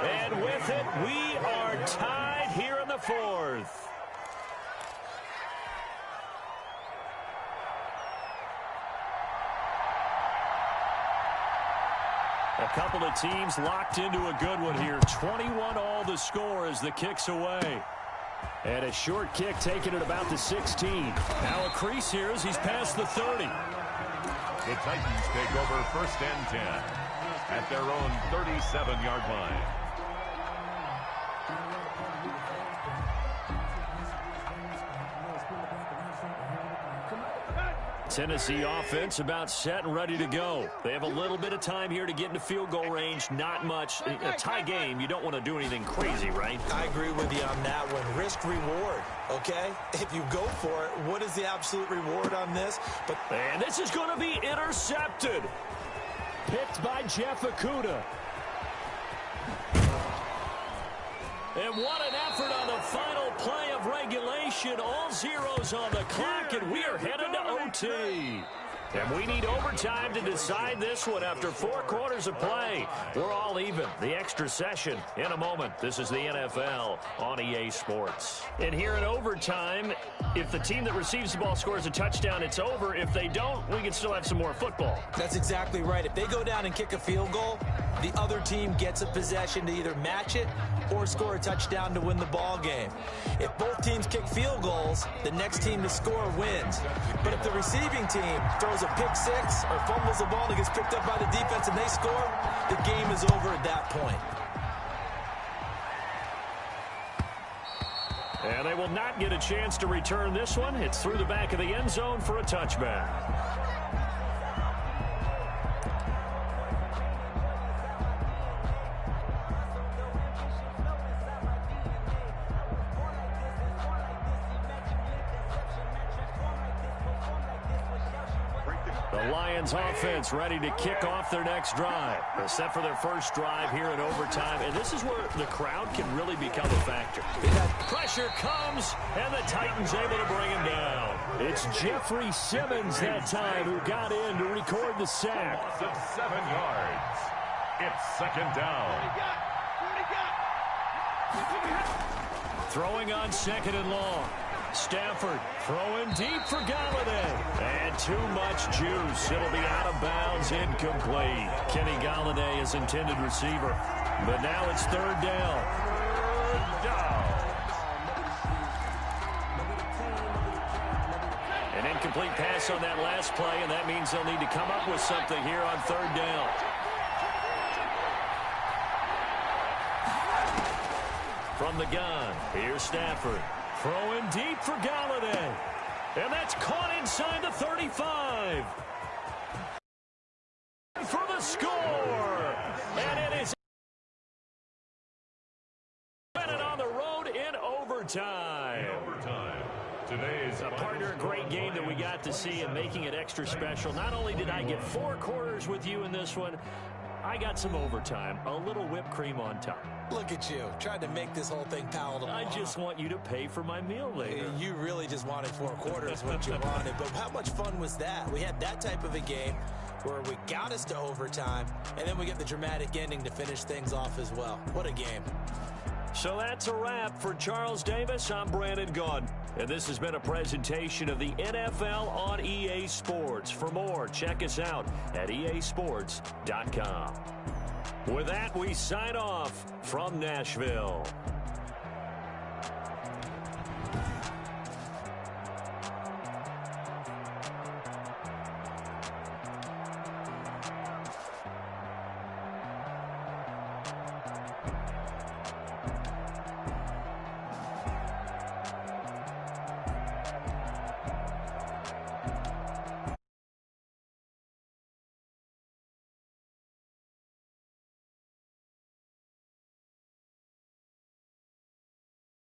And with it, we are tied here in the 4th. A couple of teams locked into a good one here. 21 all the score as the kick's away. And a short kick taken at about the 16. Now a crease here as he's past the 30. The Titans take over 1st and 10 at their own 37-yard line. Tennessee offense about set and ready to go. They have a little bit of time here to get into field goal range. Not much. A tie game, you don't want to do anything crazy, right? I agree with you on that one. Risk reward, okay? If you go for it, what is the absolute reward on this? And this is going to be intercepted. Picked by Jeff Okudah. And what an effort on the final play of regulation. All zeros on the clock, and we are headed to OT. And we need overtime to decide this one after 4 quarters of play. We're all even. The extra session in a moment. This is the NFL on EA Sports. And here in overtime, if the team that receives the ball scores a touchdown, it's over. If they don't, we can still have some more football. That's exactly right. If they go down and kick a field goal, the other team gets a possession to either match it or score a touchdown to win the ball game. If both teams kick field goals, the next team to score wins. But if the receiving team throws a pick 6 or fumbles the ball and gets picked up by the defense and they score, the game is over at that point. And they will not get a chance to return this one. It's through the back of the end zone for a touchback. The Lions offense ready to kick off their next drive. They're set for their first drive here in overtime, and this is where the crowd can really become a factor. Pressure comes, and the Titans able to bring him down. It's Jeffrey Simmons that time who got in to record the sack. Loss of 7 yards. It's second down. Throwing on second and long. Stafford throwing deep for Galladay. And too much juice. It'll be out of bounds, incomplete. Kenny Galladay is intended receiver. But now it's third down. An incomplete pass on that last play, and that means they'll need to come up with something here on third down. From the gun, here's Stafford. Throwing deep for Galladay. And that's caught inside the 35. For the score. And it is on the road in overtime. Today's a partner, a great game that we got to see and making it extra special. Not only did I get 4 quarters with you in this one, I got some overtime, a little whipped cream on top. Look at you, trying to make this whole thing palatable. I just want you to pay for my meal later. You really just wanted 4 quarters, what you wanted. But how much fun was that? We had that type of a game where we got us to overtime, and then we get the dramatic ending to finish things off as well. What a game. So that's a wrap for Charles Davis. I'm Brandon Gaudin, and this has been a presentation of the NFL on EA Sports. For more, check us out at easports.com. With that, we sign off from Nashville.